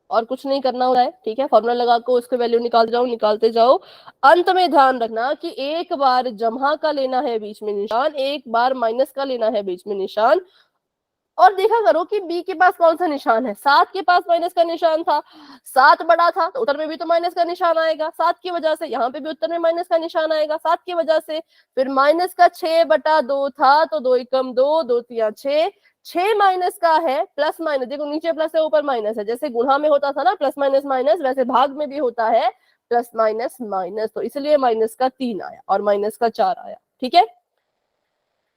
और कुछ नहीं करना होता है, ठीक है। फॉर्मूला लगा को उसके वैल्यू निकालते जाओ। अंत में ध्यान रखना कि एक बार जमा का लेना है बीच में निशान, एक बार माइनस का लेना है बीच में निशान, और देखा करो कि बी के पास कौन सा निशान है। 7 के पास माइनस का निशान था, 7 बड़ा था तो उत्तर में भी तो माइनस का निशान आएगा, 7 की वजह से यहाँ पे भी उत्तर में माइनस का निशान आएगा, 7 की वजह से। फिर माइनस का 6/2 था तो 2 एकम 2, 2 तिया 6, 6 माइनस का है, प्लस माइनस देखो नीचे प्लस है ऊपर माइनस है, जैसे गुणा में होता था ना प्लस माइनस माइनस, वैसे भाग में भी होता है प्लस माइनस माइनस, तो इसलिए माइनस का 3 आया और माइनस का 4 आया, ठीक है।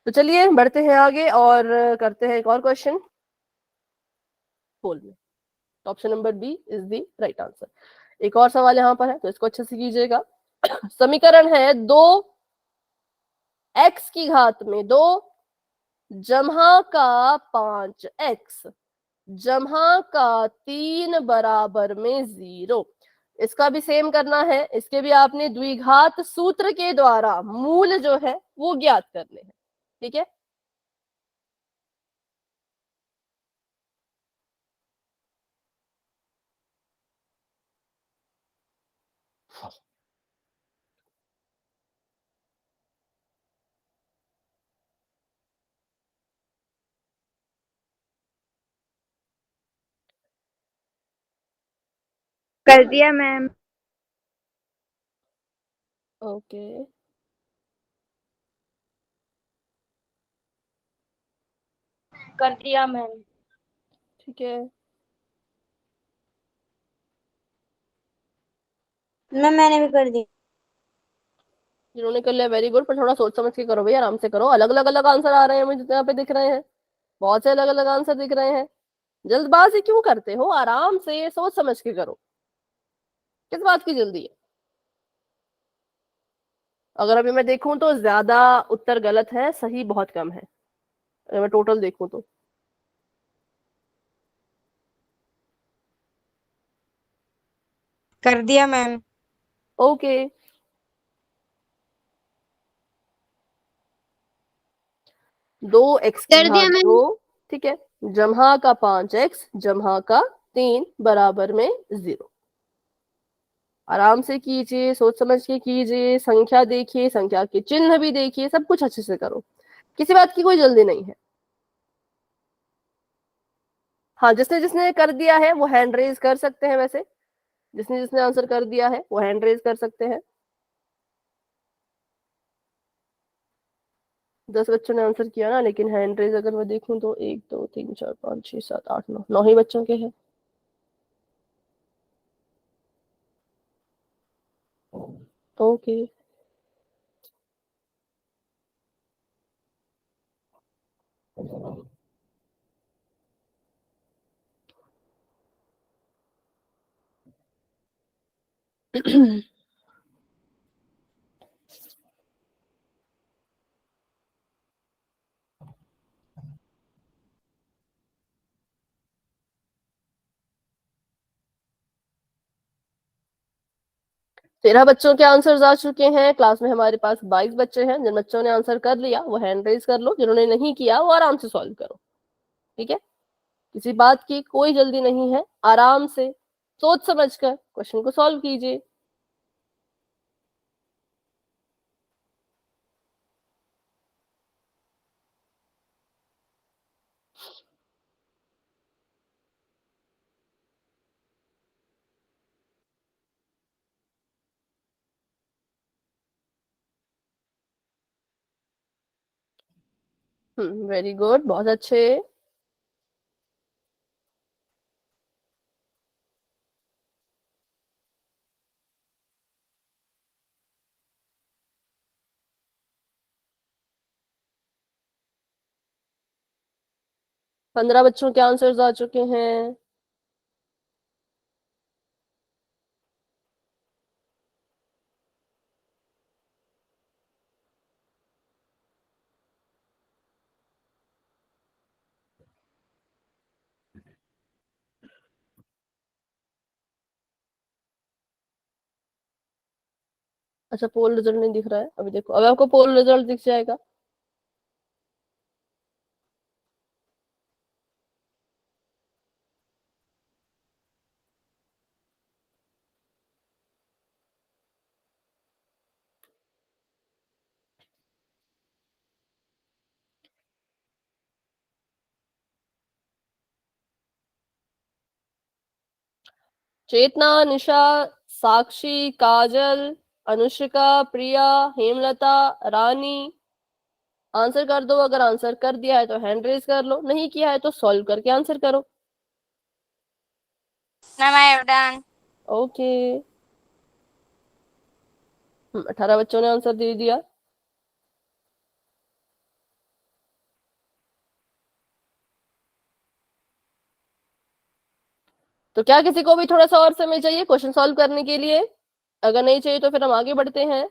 तो चलिए बढ़ते हैं आगे और करते हैं एक और क्वेश्चन होल में। Option number B is the right answer. एक और सवाल यहाँ पर है तो इसको अच्छे से कीजिएगा। समीकरण है 2x की घात में 2 जमा का 5x जमा का 3 बराबर में 0। इसका भी सेम करना है, इसके भी आपने द्विघात सूत्र के द्वारा मूल जो है वो ज्ञात करने हैं, ठीक है। कर दिया मैम। ओके कर दिया मैम। ठीक है, मैंने भी कर दी। जिन्होंने कर लिया वेरी गुड, पर थोड़ा सोच समझ के करो भाई, आराम से करो। अलग अलग अलग आंसर आ रहे हैं मुझे यहाँ पे दिख रहे हैं, बहुत से अलग अलग आंसर दिख रहे हैं। जल्दबाजी क्यों करते हो? आराम से सोच समझ के करो, किस बात की जल्दी है? अगर अभी मैं देखूं तो ज्यादा उत्तर गलत है, सही बहुत कम है, अगर मैं टोटल देखूं तो। कर दिया मैम। ओके, 2x की कर दिया घात मैम। 2, ठीक है, जमा का 5x जमा का 3 बराबर में 0। आराम से कीजिए, सोच समझ के कीजिए, संख्या देखिए, संख्या के चिन्ह भी देखिए, सब कुछ अच्छे से करो, किसी बात की कोई जल्दी नहीं है। हाँ, जिसने जिसने कर दिया है वो हैंड रेज कर सकते हैं, वैसे जिसने जिसने आंसर कर दिया है वो हैंड रेज कर सकते हैं। 10 बच्चों ने आंसर किया ना, लेकिन हैंड रेज अगर मैं देखूं तो 1 2 3 4 5 6 7 8 9 9 ही बच्चों के हैं। ओके तेरह बच्चों के आंसर्स आ चुके हैं क्लास में, हमारे पास 22 बच्चे हैं। जिन बच्चों ने आंसर कर लिया वो हैंड रेज कर लो, जिन्होंने नहीं किया वो आराम से सॉल्व करो, ठीक है। किसी बात की कोई जल्दी नहीं है, आराम से सोच समझकर क्वेश्चन को सॉल्व कीजिए। वेरी गुड, बहुत अच्छे। 15 बच्चों के आंसर्स आ चुके हैं। अच्छा, पोल रिजल्ट नहीं दिख रहा है अभी, देखो अब आपको पोल रिजल्ट दिख जाएगा। चेतना, निशा, साक्षी, काजल, अनुष्का, प्रिया, हेमलता, रानी, आंसर कर दो। अगर आंसर कर दिया है तो हैंड रेज कर लो, नहीं किया है तो सॉल्व करके आंसर करो। Ma'am I have done. Okay, 18 बच्चों ने आंसर दे दिया। तो क्या किसी को भी थोड़ा सा और समय चाहिए क्वेश्चन सॉल्व करने के लिए? अगर नहीं चाहिए तो फिर हम आगे बढ़ते हैं।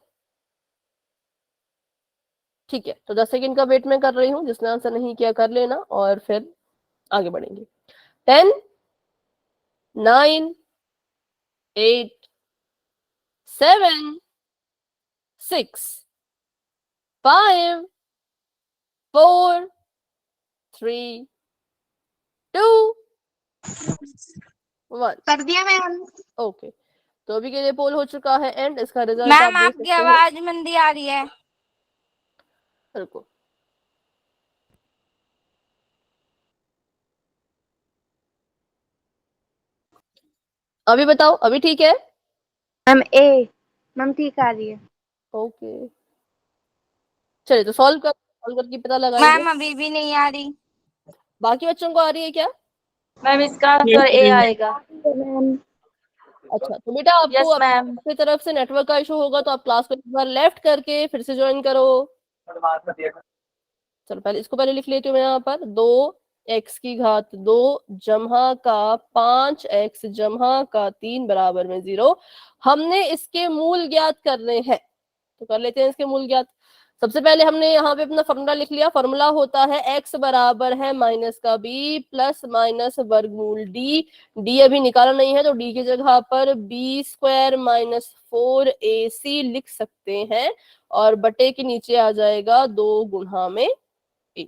ठीक है, तो 10 सेकंड का वेट मैं कर रही हूँ, जिसने आंसर नहीं किया कर लेना और फिर आगे बढ़ेंगे। 10, 9, 8, 7, 6, 5, 4, 3, 2, 1। कर दिया मैम। ओके, तो अभी के लिए पोल हो चुका है एंड इसका रिजल्ट आप मैम देख आपकी सकते हैं। आवाज मंदी आ रही है। रुको, अभी बताओ, अभी ठीक है? मैम ए, मैम ठीक आ रही है। ओके, चलिए तो सॉल्व करके पता लगाएंगे। मैम अभी भी नहीं आ रही। बाकी बच्चों को आ रही है क्या? मैम इसका आंसर ए आएगा। मैम अच्छा, तो बेटा आपको यस मैम। अपनी तरफ से नेटवर्क का इशू होगा तो आप क्लास को एक बार लेफ्ट करके फिर से ज्वाइन करो। चलो पहले इसको पहले लिख लेती हूँ मैं यहाँ पर। 2 x की घात 2 जमा का 5x जमा का 3 बराबर में 0। हमने इसके मूल ज्ञात करने हैं, तो कर लेते हैं इसके मूल ज्ञात। सबसे पहले हमने यहाँ पे अपना फॉर्मूला लिख लिया। फॉर्मूला होता है x बराबर है माइनस का b प्लस माइनस वर्गमूल d। d अभी निकाला नहीं है तो d की जगह पर b² माइनस 4ac लिख सकते हैं और बटे के नीचे आ जाएगा 2 गुणा में a।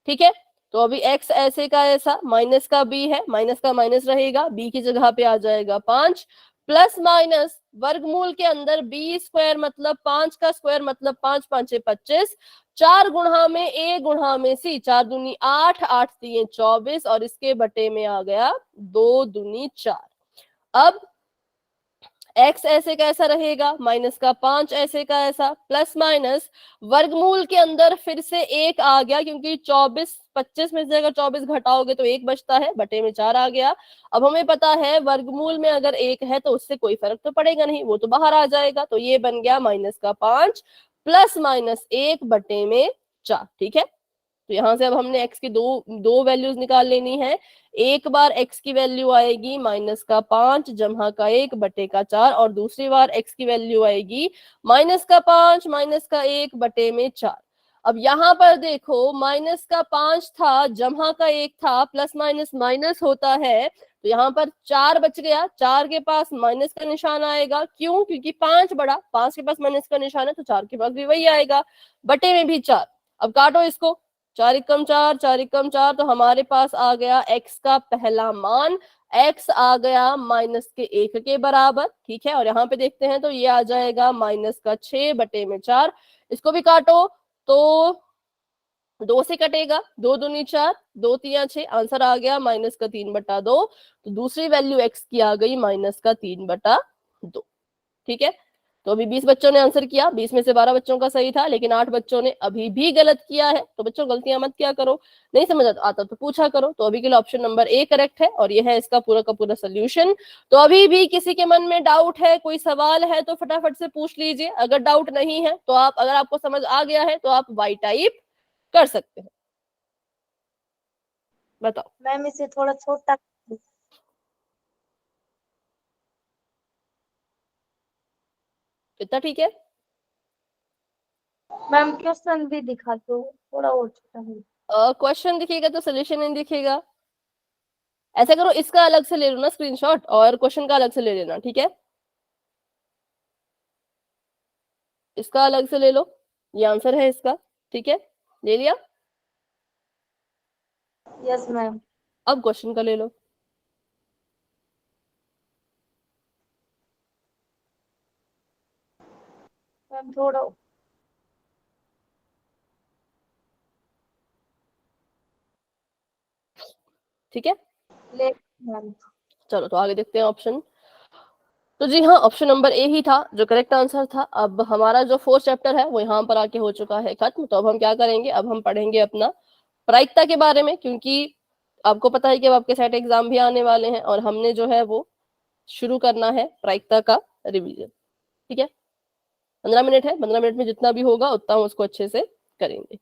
ठीक है, तो अभी x ऐसे का ऐसा, माइनस का b है, माइनस का माइनस रहेगा, b की जगह पे आ जाएगा 5 प्लस माइनस वर्गमूल के अंदर b² मतलब 5 का स्क्वायर मतलब 5 5 25, 4 गुणा में a गुणा में c, 4 दूनी 8, 8 3 24 और इसके बटे में आ गया 2 दूनी 4। अब x ऐसे का ऐसा रहेगा, माइनस का 5 ऐसे का ऐसा, प्लस माइनस वर्गमूल के अंदर फिर से 1 आ गया क्योंकि 24 25 में से अगर 24 घटाओगे तो 1 बचता है, बटे में 4 आ गया। अब हमें पता है वर्गमूल में अगर 1 है तो उससे कोई फर्क तो पड़ेगा नहीं, वो तो बाहर आ जाएगा। तो ये बन गया माइनस का 5 प्लस माइनस 1 बटे में 4। ठीक है, तो यहां से अब हमने x की दो दो वैल्यूज निकाल लेनी है। एक बार x की वैल्यू आएगी माइनस का 5 जमा का 1 बटे का 4 और दूसरी बार x की वैल्यू आएगी माइनस का 5 माइनस का 1 बटे में 4। अब यहाँ पर देखो, माइनस का 5 था, जमा का 1 था, प्लस माइनस माइनस होता है, तो यहाँ पर 4 बच गया। 4 के पास माइनस का निशान आएगा, क्यों? क्योंकि 5 बड़ा, 5 के पास माइनस का निशान है तो 4 के पास भी वही आएगा, बटे में भी 4। अब काटो इसको, 4 एकम 4, 4 एकम 4, तो हमारे पास आ गया x का पहला मान, x आ गया माइनस के 1 के बराबर। ठीक है, और यहाँ पे देखते हैं तो ये आ जाएगा माइनस का 6 बटे में 4। इसको भी काटो तो 2 से कटेगा, 2 दूनी 4, 2 तिया 6, आंसर आ गया माइनस का 3/2। तो दूसरी वैल्यू x की आ गई माइनस का 3/2। ठीक है, तो अभी 20 बच्चों ने आंसर किया, 20 में से 12 बच्चों का सही था, लेकिन 8 बच्चों ने अभी भी गलत किया है। तो बच्चों गलतियां मत किया करो, नहीं समझ आता तो पूछा करो। तो अभी के लिए ऑप्शन नंबर ए करेक्ट है और ये है इसका पूरा का पूरा सोल्यूशन। तो अभी भी किसी के मन में डाउट है, कोई सवाल है तो फटाफट से पूछ लीजिए। अगर डाउट नहीं है तो आप, अगर आपको समझ आ गया है तो आप वाई टाइप कर सकते हैं। बताओ मैम इसे थोड़ा छोटा इतना ठीक है। मैम क्वेश्चन भी दिखा दो, थोड़ा और छोटा है। क्वेश्चन दिखेगा तो सोल्यूशन नहीं दिखेगा। ऐसा करो, इसका अलग से ले लो ना स्क्रीनशॉट, और क्वेश्चन का अलग से ले लेना, ठीक है। इसका अलग से ले लो, ये आंसर है इसका, ठीक है, ले लिया। Yes ma'am. अब क्वेश्चन का ले लो। मैम थोड़ा ठीक है, ले मैम। चलो तो आगे देखते हैं ऑप्शन। तो जी हाँ, ऑप्शन नंबर ए ही था जो करेक्ट आंसर था। अब हमारा जो फोर्थ चैप्टर है वो यहाँ पर आके हो चुका है खत्म। तो अब हम क्या करेंगे, अब हम पढ़ेंगे अपना प्रायिकता के बारे में, क्योंकि आपको पता है कि अब आपके सेट एग्जाम भी आने वाले हैं और हमने जो है वो शुरू करना है प्रायिकता का रिवीजन। ठीक है, 15 मिनट है, 15 मिनट में जितना भी होगा उतना हम उसको अच्छे से करेंगे।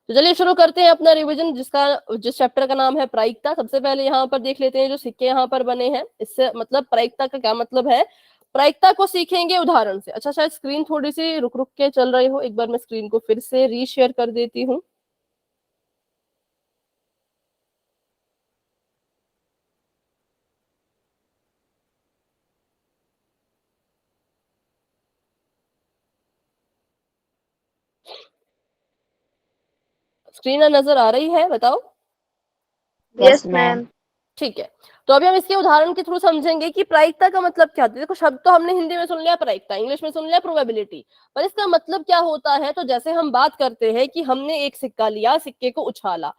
तो चलिए शुरू करते हैं अपना रिवीजन, जिस चैप्टर का नाम है प्रायिकता। सबसे पहले यहाँ पर देख लेते हैं जो सिक्के यहाँ पर बने हैं, इससे मतलब प्रायिकता का क्या मतलब है। प्रायिकता को सीखेंगे उदाहरण से। अच्छा, शायद स्क्रीन थोड़ी सी रुक रुक के चल रही हो, एक बार मैं स्क्रीन को फिर से रीशेयर कर देती हूँ। स्क्रीन नजर आ रही है, बताओ। Yes ma'am. ठीक है, तो अभी हम इसके उदाहरण के थ्रू समझेंगे कि प्रायिकता का मतलब क्या होता है। देखो, शब्द तो हमने हिंदी में सुन लिया प्रायिकता, इंग्लिश में सुन लिया प्रोबेबिलिटी, पर इसका मतलब क्या होता है। तो जैसे हम बात करते हैं कि हमने एक सिक्का लिया, सिक्के को उछाला,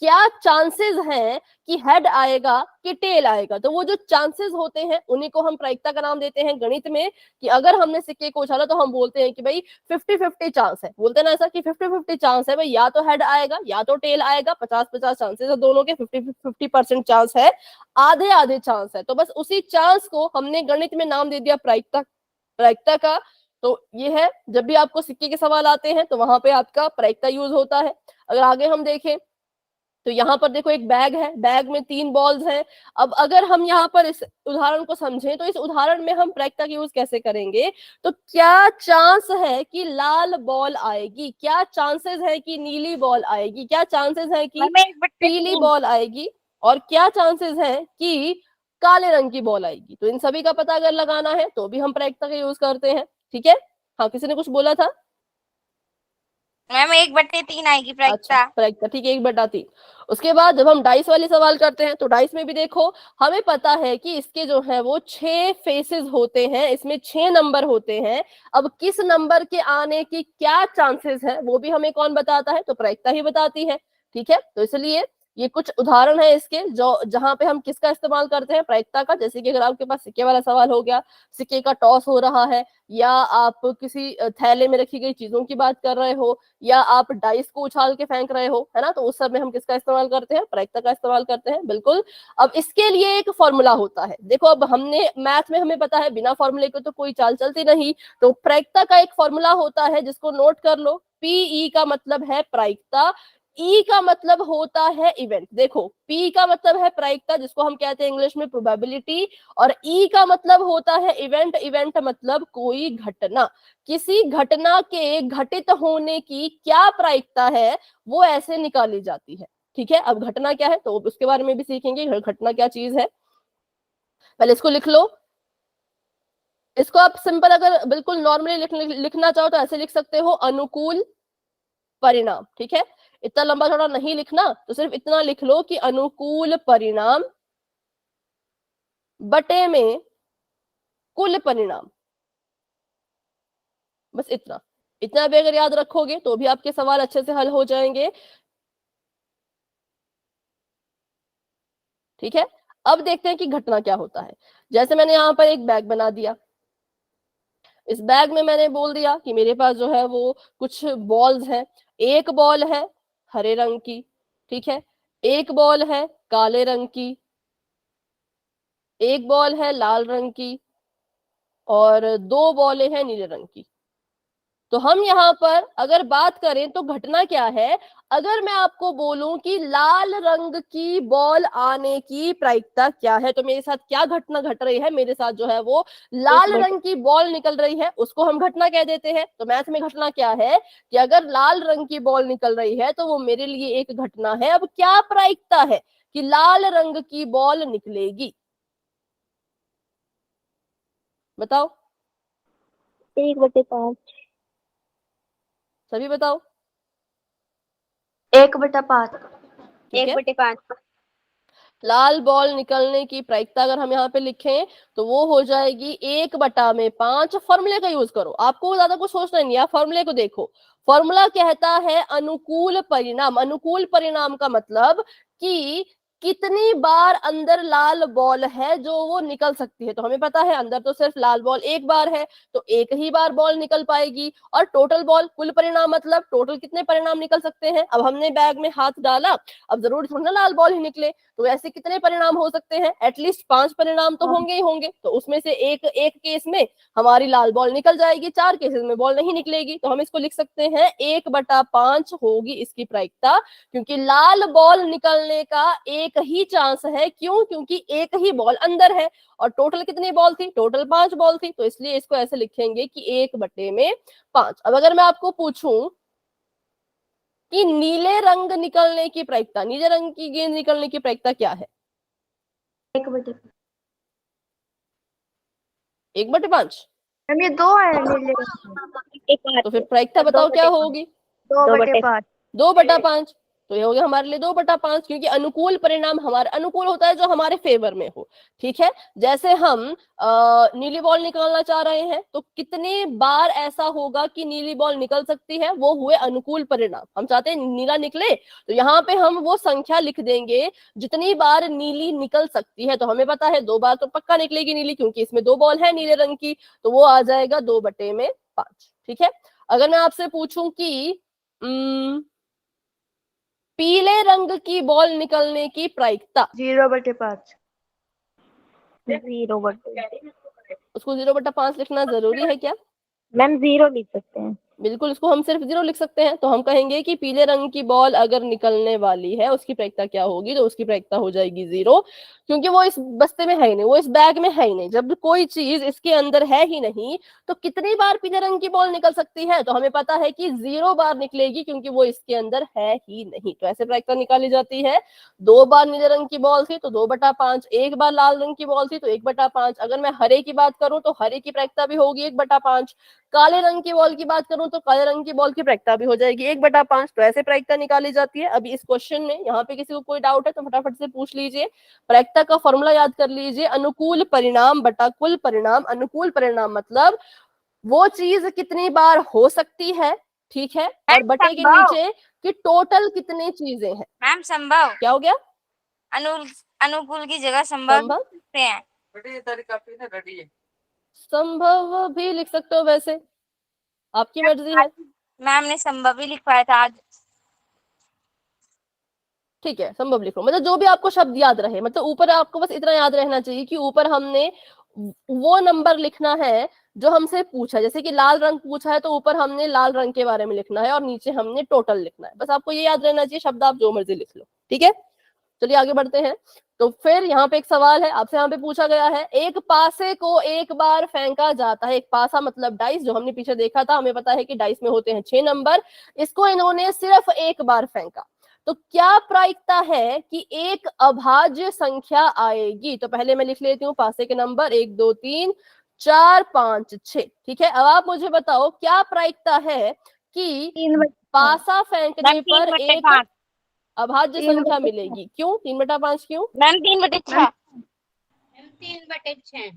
क्या चांसेस हैं कि हेड आएगा कि टेल आएगा। तो वो जो चांसेस होते हैं उन्हीं को हम प्रायिकता का नाम देते हैं गणित में। कि अगर हमने सिक्के को उछाला तो हम बोलते हैं कि भाई 50-50 चांस है, बोलते हैं ना ऐसा कि 50-50 चांस है भाई, या तो हेड आएगा या तो टेल आएगा। 50-50 चांसेस है दोनों के, 50-50% चांस है, आधे आधे चांस है। तो बस उसी चांस को हमने गणित में नाम दे दिया प्रायिकता, प्रायिकता का। तो ये है, जब भी आपको सिक्के के सवाल आते हैं तो वहां पे आपका प्रायिकता यूज होता है। अगर आगे हम देखें तो यहाँ पर देखो एक बैग है, बैग में 3 बॉल्स हैं। अब अगर हम यहाँ पर इस उदाहरण को समझें तो इस उदाहरण में हम प्रायिकता का यूज कैसे करेंगे। तो क्या चांस है कि लाल बॉल आएगी, क्या चांसेस है कि नीली बॉल आएगी, क्या चांसेस है कि मैम एक बट्टे पीली 3। बॉल आएगी, और क्या चांसेस है कि काले रंग की बॉल आएगी। तो इन सभी का पता अगर लगाना है तो भी हम प्रायिकता का यूज करते हैं। ठीक है, हाँ किसी ने कुछ बोला था। मैम 1/3 आएगी अच्छा, प्रायिकता। प्रायिकता ठीक है, 1/3। उसके बाद जब हम डाइस वाली सवाल करते हैं तो डाइस में भी देखो, हमें पता है कि इसके जो है वो 6 फेसेस होते हैं, इसमें 6 नंबर होते हैं। अब किस नंबर के आने की क्या चांसेस है वो भी हमें कौन बताता है, तो प्रायिकता ही बताती है। ठीक है, तो इसलिए ये कुछ उदाहरण है इसके, जो जहां पे हम किसका इस्तेमाल करते हैं, प्रायिकता का। जैसे कि अगर आपके पास सिक्के वाला सवाल हो गया, सिक्के का टॉस हो रहा है, या आप किसी थैले में रखी गई चीजों की बात कर रहे हो, या आप डाइस को उछाल के फेंक रहे हो, है ना, तो उस समय हम किसका इस्तेमाल करते हैं, प्रायिकता का इस्तेमाल करते हैं, बिल्कुल। अब इसके लिए एक फॉर्मूला होता है। देखो, अब हमने मैथ में हमें पता है बिना फॉर्मूले के तो कोई चाल चलती नहीं। तो प्रायिकता का एक फॉर्मूला होता है जिसको नोट कर लो। पीई का मतलब है प्रायिकता, ई का मतलब होता है इवेंट। देखो, पी का मतलब है प्रायिकता, जिसको हम कहते हैं इंग्लिश में प्रोबेबिलिटी, और ई का मतलब होता है इवेंट। इवेंट मतलब कोई घटना, किसी घटना के घटित होने की क्या प्रायिकता है वो ऐसे निकाली जाती है। ठीक है, अब घटना क्या है तो उसके बारे में भी सीखेंगे, घटना क्या चीज है। पहले इसको लिख लो। इसको आप सिंपल अगर बिल्कुल नॉर्मली लिखना चाहो तो ऐसे लिख सकते हो, अनुकूल परिणाम। ठीक है, इतना लंबा थोड़ा नहीं लिखना, तो सिर्फ इतना लिख लो कि अनुकूल परिणाम बटे में कुल परिणाम। बस इतना, इतना भी अगर याद रखोगे तो भी आपके सवाल अच्छे से हल हो जाएंगे। ठीक है, अब देखते हैं कि घटना क्या होता है। जैसे मैंने यहाँ पर एक बैग बना दिया, इस बैग में मैंने बोल दिया कि मेरे पास जो है वो कुछ बॉल्स हैं। एक बॉल है हरे रंग की, ठीक है, एक बॉल है काले रंग की, एक बॉल है लाल रंग की, और 2 बॉलें हैं नीले रंग की। तो हम यहाँ पर अगर बात करें तो घटना क्या है, अगर मैं आपको बोलूं कि लाल रंग की बॉल आने की प्रायिकता क्या है, तो मेरे साथ क्या घटना घट रही है, मेरे साथ जो है वो लाल रंग की बॉल निकल रही है, उसको हम घटना कह देते हैं। तो मैथ में घटना क्या है कि अगर लाल रंग की बॉल निकल रही है तो वो मेरे लिए एक घटना है। अब क्या प्रायिकता है कि लाल रंग की बॉल निकलेगी, बताओ 1/5। सभी बताओ। 1/5। ठीक है, 1/5। लाल बॉल निकलने की प्रायिकता अगर हम यहाँ पे लिखें तो वो हो जाएगी 1/5। फॉर्मूले का यूज करो, आपको ज्यादा कुछ सोचना नहीं है, फॉर्मूले को देखो। फॉर्मूला कहता है अनुकूल परिणाम। अनुकूल परिणाम का मतलब कि कितनी बार अंदर लाल बॉल है जो वो निकल सकती है। तो हमें पता है अंदर तो सिर्फ लाल बॉल एक बार है, तो एक ही बार बॉल निकल पाएगी। और टोटल बॉल, कुल परिणाम मतलब टोटल कितने परिणाम निकल सकते हैं। अब हमने बैग में हाथ डाला, अब जरूर थोड़ा ना लाल बॉल ही निकले, तो ऐसे कितने परिणाम हो सकते हैं, एटलीस्ट 5 परिणाम तो होंगे ही होंगे। तो उसमें से एक एक केस में हमारी लाल बॉल निकल जाएगी, 4 केसेस में बॉल नहीं निकलेगी। तो हम इसको लिख सकते हैं 1/5 होगी इसकी प्रायिकता, क्योंकि लाल बॉल निकलने का एक ही चांस है। क्यों? क्योंकि एक ही बॉल अंदर है और टोटल कितनी बॉल थी, टोटल 5 बॉल थी। तो इसलिए इसको ऐसे लिखेंगे कि 1/5। अब अगर मैं आपको पूछूं कि नीले रंग निकलने की प्रायिकता, नीले रंग की गेंद निकलने की प्रायिकता क्या है, 1/5। 1/5। मैम ये 2 है नीले रंग तो फिर प्रायिकता बताओ क्या होगी, 2/5। 2/5। तो ये हो गया हमारे लिए 2/5, क्योंकि अनुकूल परिणाम हमारे अनुकूल होता है जो हमारे फेवर में हो। ठीक है, जैसे हम नीली बॉल निकालना चाह रहे हैं तो कितनी बार ऐसा होगा कि नीली बॉल निकल सकती है, वो हुए अनुकूल परिणाम। हम चाहते हैं नीला निकले, तो यहाँ पे हम वो संख्या लिख देंगे जितनी बार नीली निकल सकती है। तो हमें पता है 2 बार तो पक्का निकलेगी नीली, क्योंकि इसमें 2 बॉल है नीले रंग की, तो वो आ जाएगा 2/5। ठीक है, अगर मैं आपसे पूछूं कि पीले रंग की बॉल निकलने की प्रायिकता, 0/5। 0 उसको 0/5 लिखना जरूरी है क्या? मैम 0 लिख सकते हैं। बिल्कुल, इसको हम सिर्फ 0 लिख सकते हैं। तो हम कहेंगे कि पीले रंग की बॉल अगर निकलने वाली है उसकी प्रायिकता क्या होगी, तो उसकी प्रायिकता हो जाएगी 0, क्योंकि वो इस बस्ते में है ही नहीं, वो इस बैग में है ही नहीं। जब कोई चीज इसके अंदर है ही नहीं तो कितनी बार पीले रंग की बॉल निकल सकती है, तो हमें पता है कि 0 बार निकलेगी, क्योंकि वो इसके अंदर है ही नहीं। तो ऐसे प्रायिकता निकाली जाती है। 2 बार नीले रंग की बॉल थी तो 2/5, एक बार लाल रंग की बॉल थी तो 1/5। अगर मैं हरे की बात करूं तो हरे की प्रायिकता भी होगी 1/5। काले रंग की बॉल की बात करूं तो काले रंग की बॉल की प्रायिकता भी हो जाएगी 1/5। तो ऐसे प्रायिकता निकाली जाती है। अभी इस क्वेश्चन में यहाँ पे किसी को कोई डाउट है तो फटाफट से पूछ लीजिए। प्रायिकता का फॉर्मूला याद कर लीजिए, अनुकूल परिणाम बटा कुल परिणाम। अनुकूल परिणाम मतलब वो चीज कितनी बार हो सकती है, ठीक है, और बटे के संभव। नीचे कि टोटल कितनी चीजें हैं। मैम संभव, क्या हो गया? अनुकूल की जगह संभव लिख संभव, सकते हैं। संभव भी लिख सकते हो, वैसे आपकी मर्जी है। मैम ने संभव ही लिखवाया था आज। ठीक है, संभव लिखो, मतलब जो भी आपको शब्द याद रहे। मतलब ऊपर आपको बस इतना याद रहना चाहिए कि ऊपर हमने वो नंबर लिखना है जो हमसे पूछा है। जैसे कि लाल रंग पूछा है तो ऊपर हमने लाल रंग के बारे में लिखना है और नीचे हमने टोटल लिखना है। बस आपको ये याद रहना चाहिए, शब्द आप जो मर्जी लिख लो। ठीक है, चलिए आगे बढ़ते हैं। तो फिर यहाँ पे एक सवाल है आपसे, यहाँ पे पूछा गया है, एक पासे को एक बार फेंका जाता है। एक पासा मतलब डाइस, जो हमने पीछे देखा था, हमें पता है कि डाइस में होते हैं 6 नंबर। इसको इन्होंने सिर्फ एक बार फेंका, तो क्या प्रायिकता है कि एक अभाज्य संख्या आएगी। तो पहले मैं लिख लेती हूँ पासे के नंबर 1 2 3 4 5 6। ठीक है, अब आप मुझे बताओ क्या प्रायिकता है कि 3/5। पासा मैम फेंकने पर एक 3/5। अभाज्य संख्या मिलेगी। क्यों 3/5? क्यों मैम 3/6। 3/6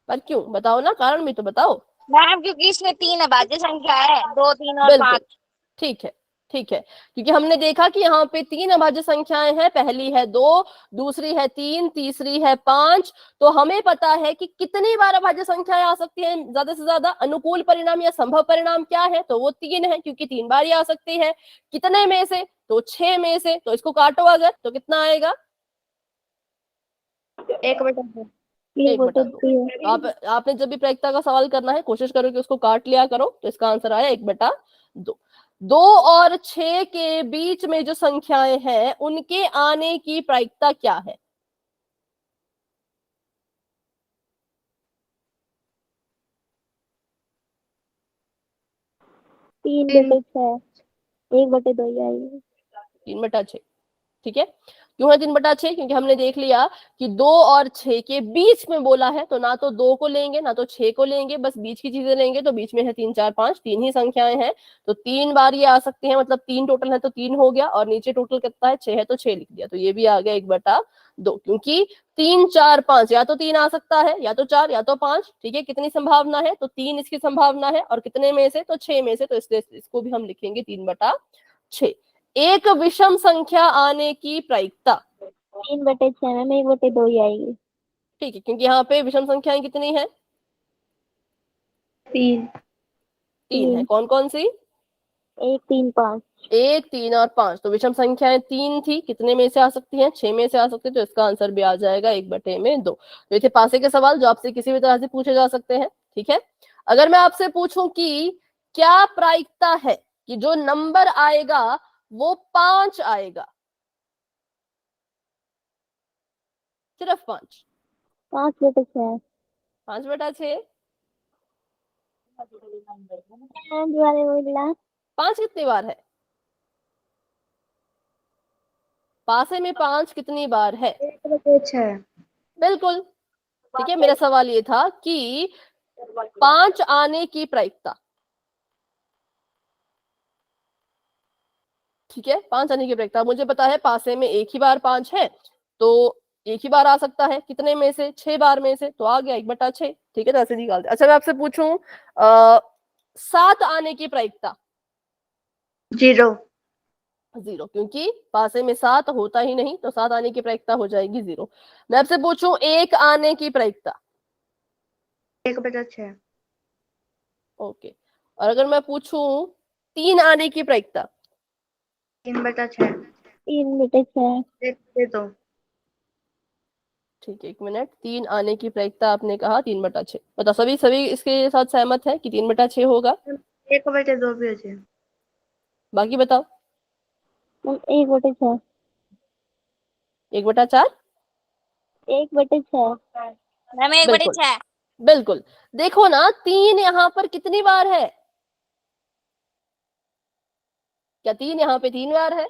पर क्यों, बताओ ना, कारण भी तो बताओ। मैम क्योंकि इसमें 3 अभाज्य संख्या है, 2 3 और बिल्कुल 5। ठीक है, ठीक है, क्योंकि हमने देखा कि यहाँ पे 3 अभाज्य संख्याएं हैं, पहली है 2, दूसरी है 3, तीसरी है 5। तो हमें पता है कि कितनी बार अभाज्य संख्याएं आ सकती हैं ज्यादा से ज्यादा। अनुकूल परिणाम या संभव परिणाम क्या है, तो वो 3 है, क्योंकि 3 बार ही आ सकती है। कितने में से, तो 6 में से। तो इसको काटो अगर, तो कितना आएगा? 1/2। एक बटा दो। तो आपने जब भी प्रायिकता का सवाल करना है कोशिश करो कि उसको काट लिया करो, तो इसका आंसर आया 1/2। 2 और 6 के बीच में जो संख्याएं हैं उनके आने की प्रायिकता क्या है? 3/6, 1/2 ही आएगी। 3/6। ठीक है, क्यों है 3/6? क्योंकि हमने देख लिया कि 2 और 6 के बीच में बोला है, तो ना तो 2 को लेंगे ना तो 6 को लेंगे, बस बीच की चीजें लेंगे। तो बीच में है 3 4 5, 3 ही संख्याएं हैं, तो 3 बार ये आ सकती हैं, मतलब 3 टोटल है तो 3 हो गया, और नीचे टोटल कितना है 6 है तो 6 लिख दिया, तो ये भी आ गया 1/2। क्योंकि 3 4 5 या तो 3 आ सकता है, या तो 4 या तो 5। ठीक है, कितनी संभावना है? तो 3 इसकी संभावना है, और कितने में से? तो 6 में से, तो इसलिए इसको भी हम लिखेंगे 3/6। एक विषम संख्या आने की प्रायिकता 3/6 मैम, 1/2 ही आएगी। ठीक है, क्योंकि यहाँ पे विषम संख्याएं कितनी है? 3 3 है। कौन कौन सी? 1 3 5। 1 3 और 5, तो विषम संख्याएं 3 थी, कितने में से आ सकती हैं? 6 में से आ सकती है, तो इसका आंसर भी आ जाएगा 1/2। तो ये थे पासे के सवाल जो आपसे किसी भी तरह से पूछे जा सकते हैं। ठीक है, अगर मैं आपसे पूछूं कि क्या प्रायिकता है कि जो नंबर आएगा वो 5 आएगा, सिर्फ 5? 5/6। 5/6। दोबारा बोलना। 5 कितनी बार है? पासे में 5 कितनी बार है? 1/6। बिल्कुल। ठीक है, मेरा सवाल ये था कि 5 आने की प्रायिकता। ठीक है, 5 आने की प्रायिकता मुझे पता है, पासे में एक ही बार 5 है, तो एक ही बार आ सकता है, कितने में से? 6 बार में से, तो आ गया 1/6। ठीक है, तो ऐसे निकालते। अच्छा, मैं आपसे पूछूं 7 आने की प्रायिकता। 0। 0, क्योंकि पासे में 7 होता ही नहीं, तो 7 आने की प्रायिकता हो जाएगी 0। मैं आपसे पूछूं 1 आने की प्रायिकता। 1/6। ओके, और अगर मैं पूछूं 3 आने की प्रायिकता। 3/6। 3/6। ठीक है, 1 मिनट। 3 आने की प्रायिकता आपने कहा 3/6, मतलब सभी सभी इसके साथ सहमत है कि 3/6 होगा? 1/2 भी हो जाए। बाकी बताओ। 1/6। 1/4? 1/6। मैम 1 बटे बिल्कुल 6। बिल्कुल। देखो ना, 3 यहाँ पर कितनी बार है? क्या 3 यहाँ पे 3 बार है?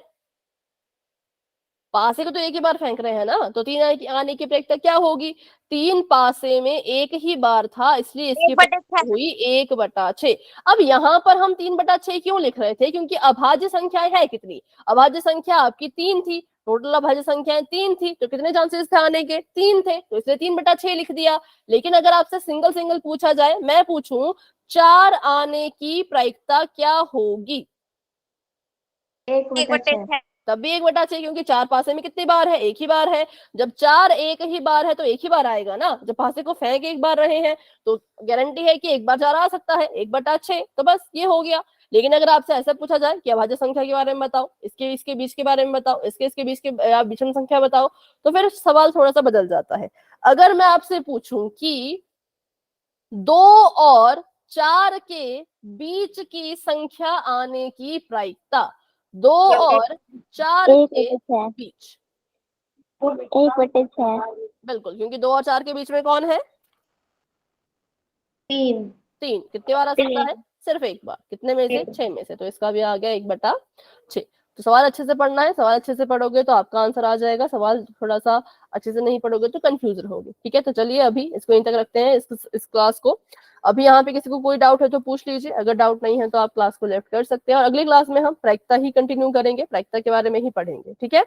पासे को तो एक ही बार फेंक रहे हैं ना, तो 3 आने की प्रायिकता क्या होगी? 3 पासे में एक ही बार था, इसलिए इसकी 1 बटे प्रायिकता 6। हुई 1/6। अब यहाँ पर हम 3/6 क्यों लिख रहे थे? क्योंकि अभाज्य संख्या है कितनी? अभाज्य संख्या आपकी 3 थी, टोटल अभाज्य संख्याएं 3 थी, तो कितने चांसेस थे आने के? 3 थे, तो इसलिए 3/6 लिख दिया। लेकिन अगर आपसे सिंगल सिंगल पूछा जाए, मैं पूछूं 4 आने की प्रायिकता क्या होगी? 1 बटे 6। तब भी 1/6, क्योंकि 4 पासे में कितनी बार है? एक ही बार है। जब 4 एक ही बार है तो एक ही बार आएगा ना, जब पासे को फेंक एक बार रहे हैं तो गारंटी है कि एक बार 4 आ सकता है, 1/6। तो बस ये हो गया। लेकिन अगर आपसे ऐसा पूछा जाए कि अभाज्य संख्या के बारे में बताओ, इसके इसके बीच के बारे में बताओ, इसके इसके बीच के या विषम संख्या बताओ, तो फिर सवाल थोड़ा सा बदल जाता है। अगर मैं आपसे पूछूं कि 2 और 4 के बीच की संख्या आने की प्रायिकता, 2 और 4 के 1/6। बीच। 1/6। बिल्कुल, क्योंकि 2 और 4 के बीच में कौन है? 3। 3। कितनी बार आ सकता है? सिर्फ एक बार। कितने में से? 6 में से, तो इसका भी आ गया 1/6। तो सवाल अच्छे से पढ़ना है, सवाल अच्छे से पढ़ोगे तो आपका आंसर आ जाएगा, सवाल थोड़ा सा अच्छे से नहीं पढ़ोगे तो कंफ्यूज रहोगे। ठीक है, तो चलिए अभी इसको यहीं तक रखते हैं, इस क्लास को। अभी यहाँ पे किसी को कोई डाउट है तो पूछ लीजिए, अगर डाउट नहीं है तो आप क्लास को लेफ्ट कर सकते हैं, और अगली क्लास में हम प्रायिकता ही कंटिन्यू करेंगे, प्रायिकता के बारे में ही पढ़ेंगे। ठीक है,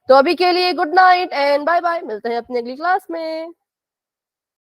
तो अभी के लिए good night and bye bye, मिलते हैं अपनी अगली क्लास में।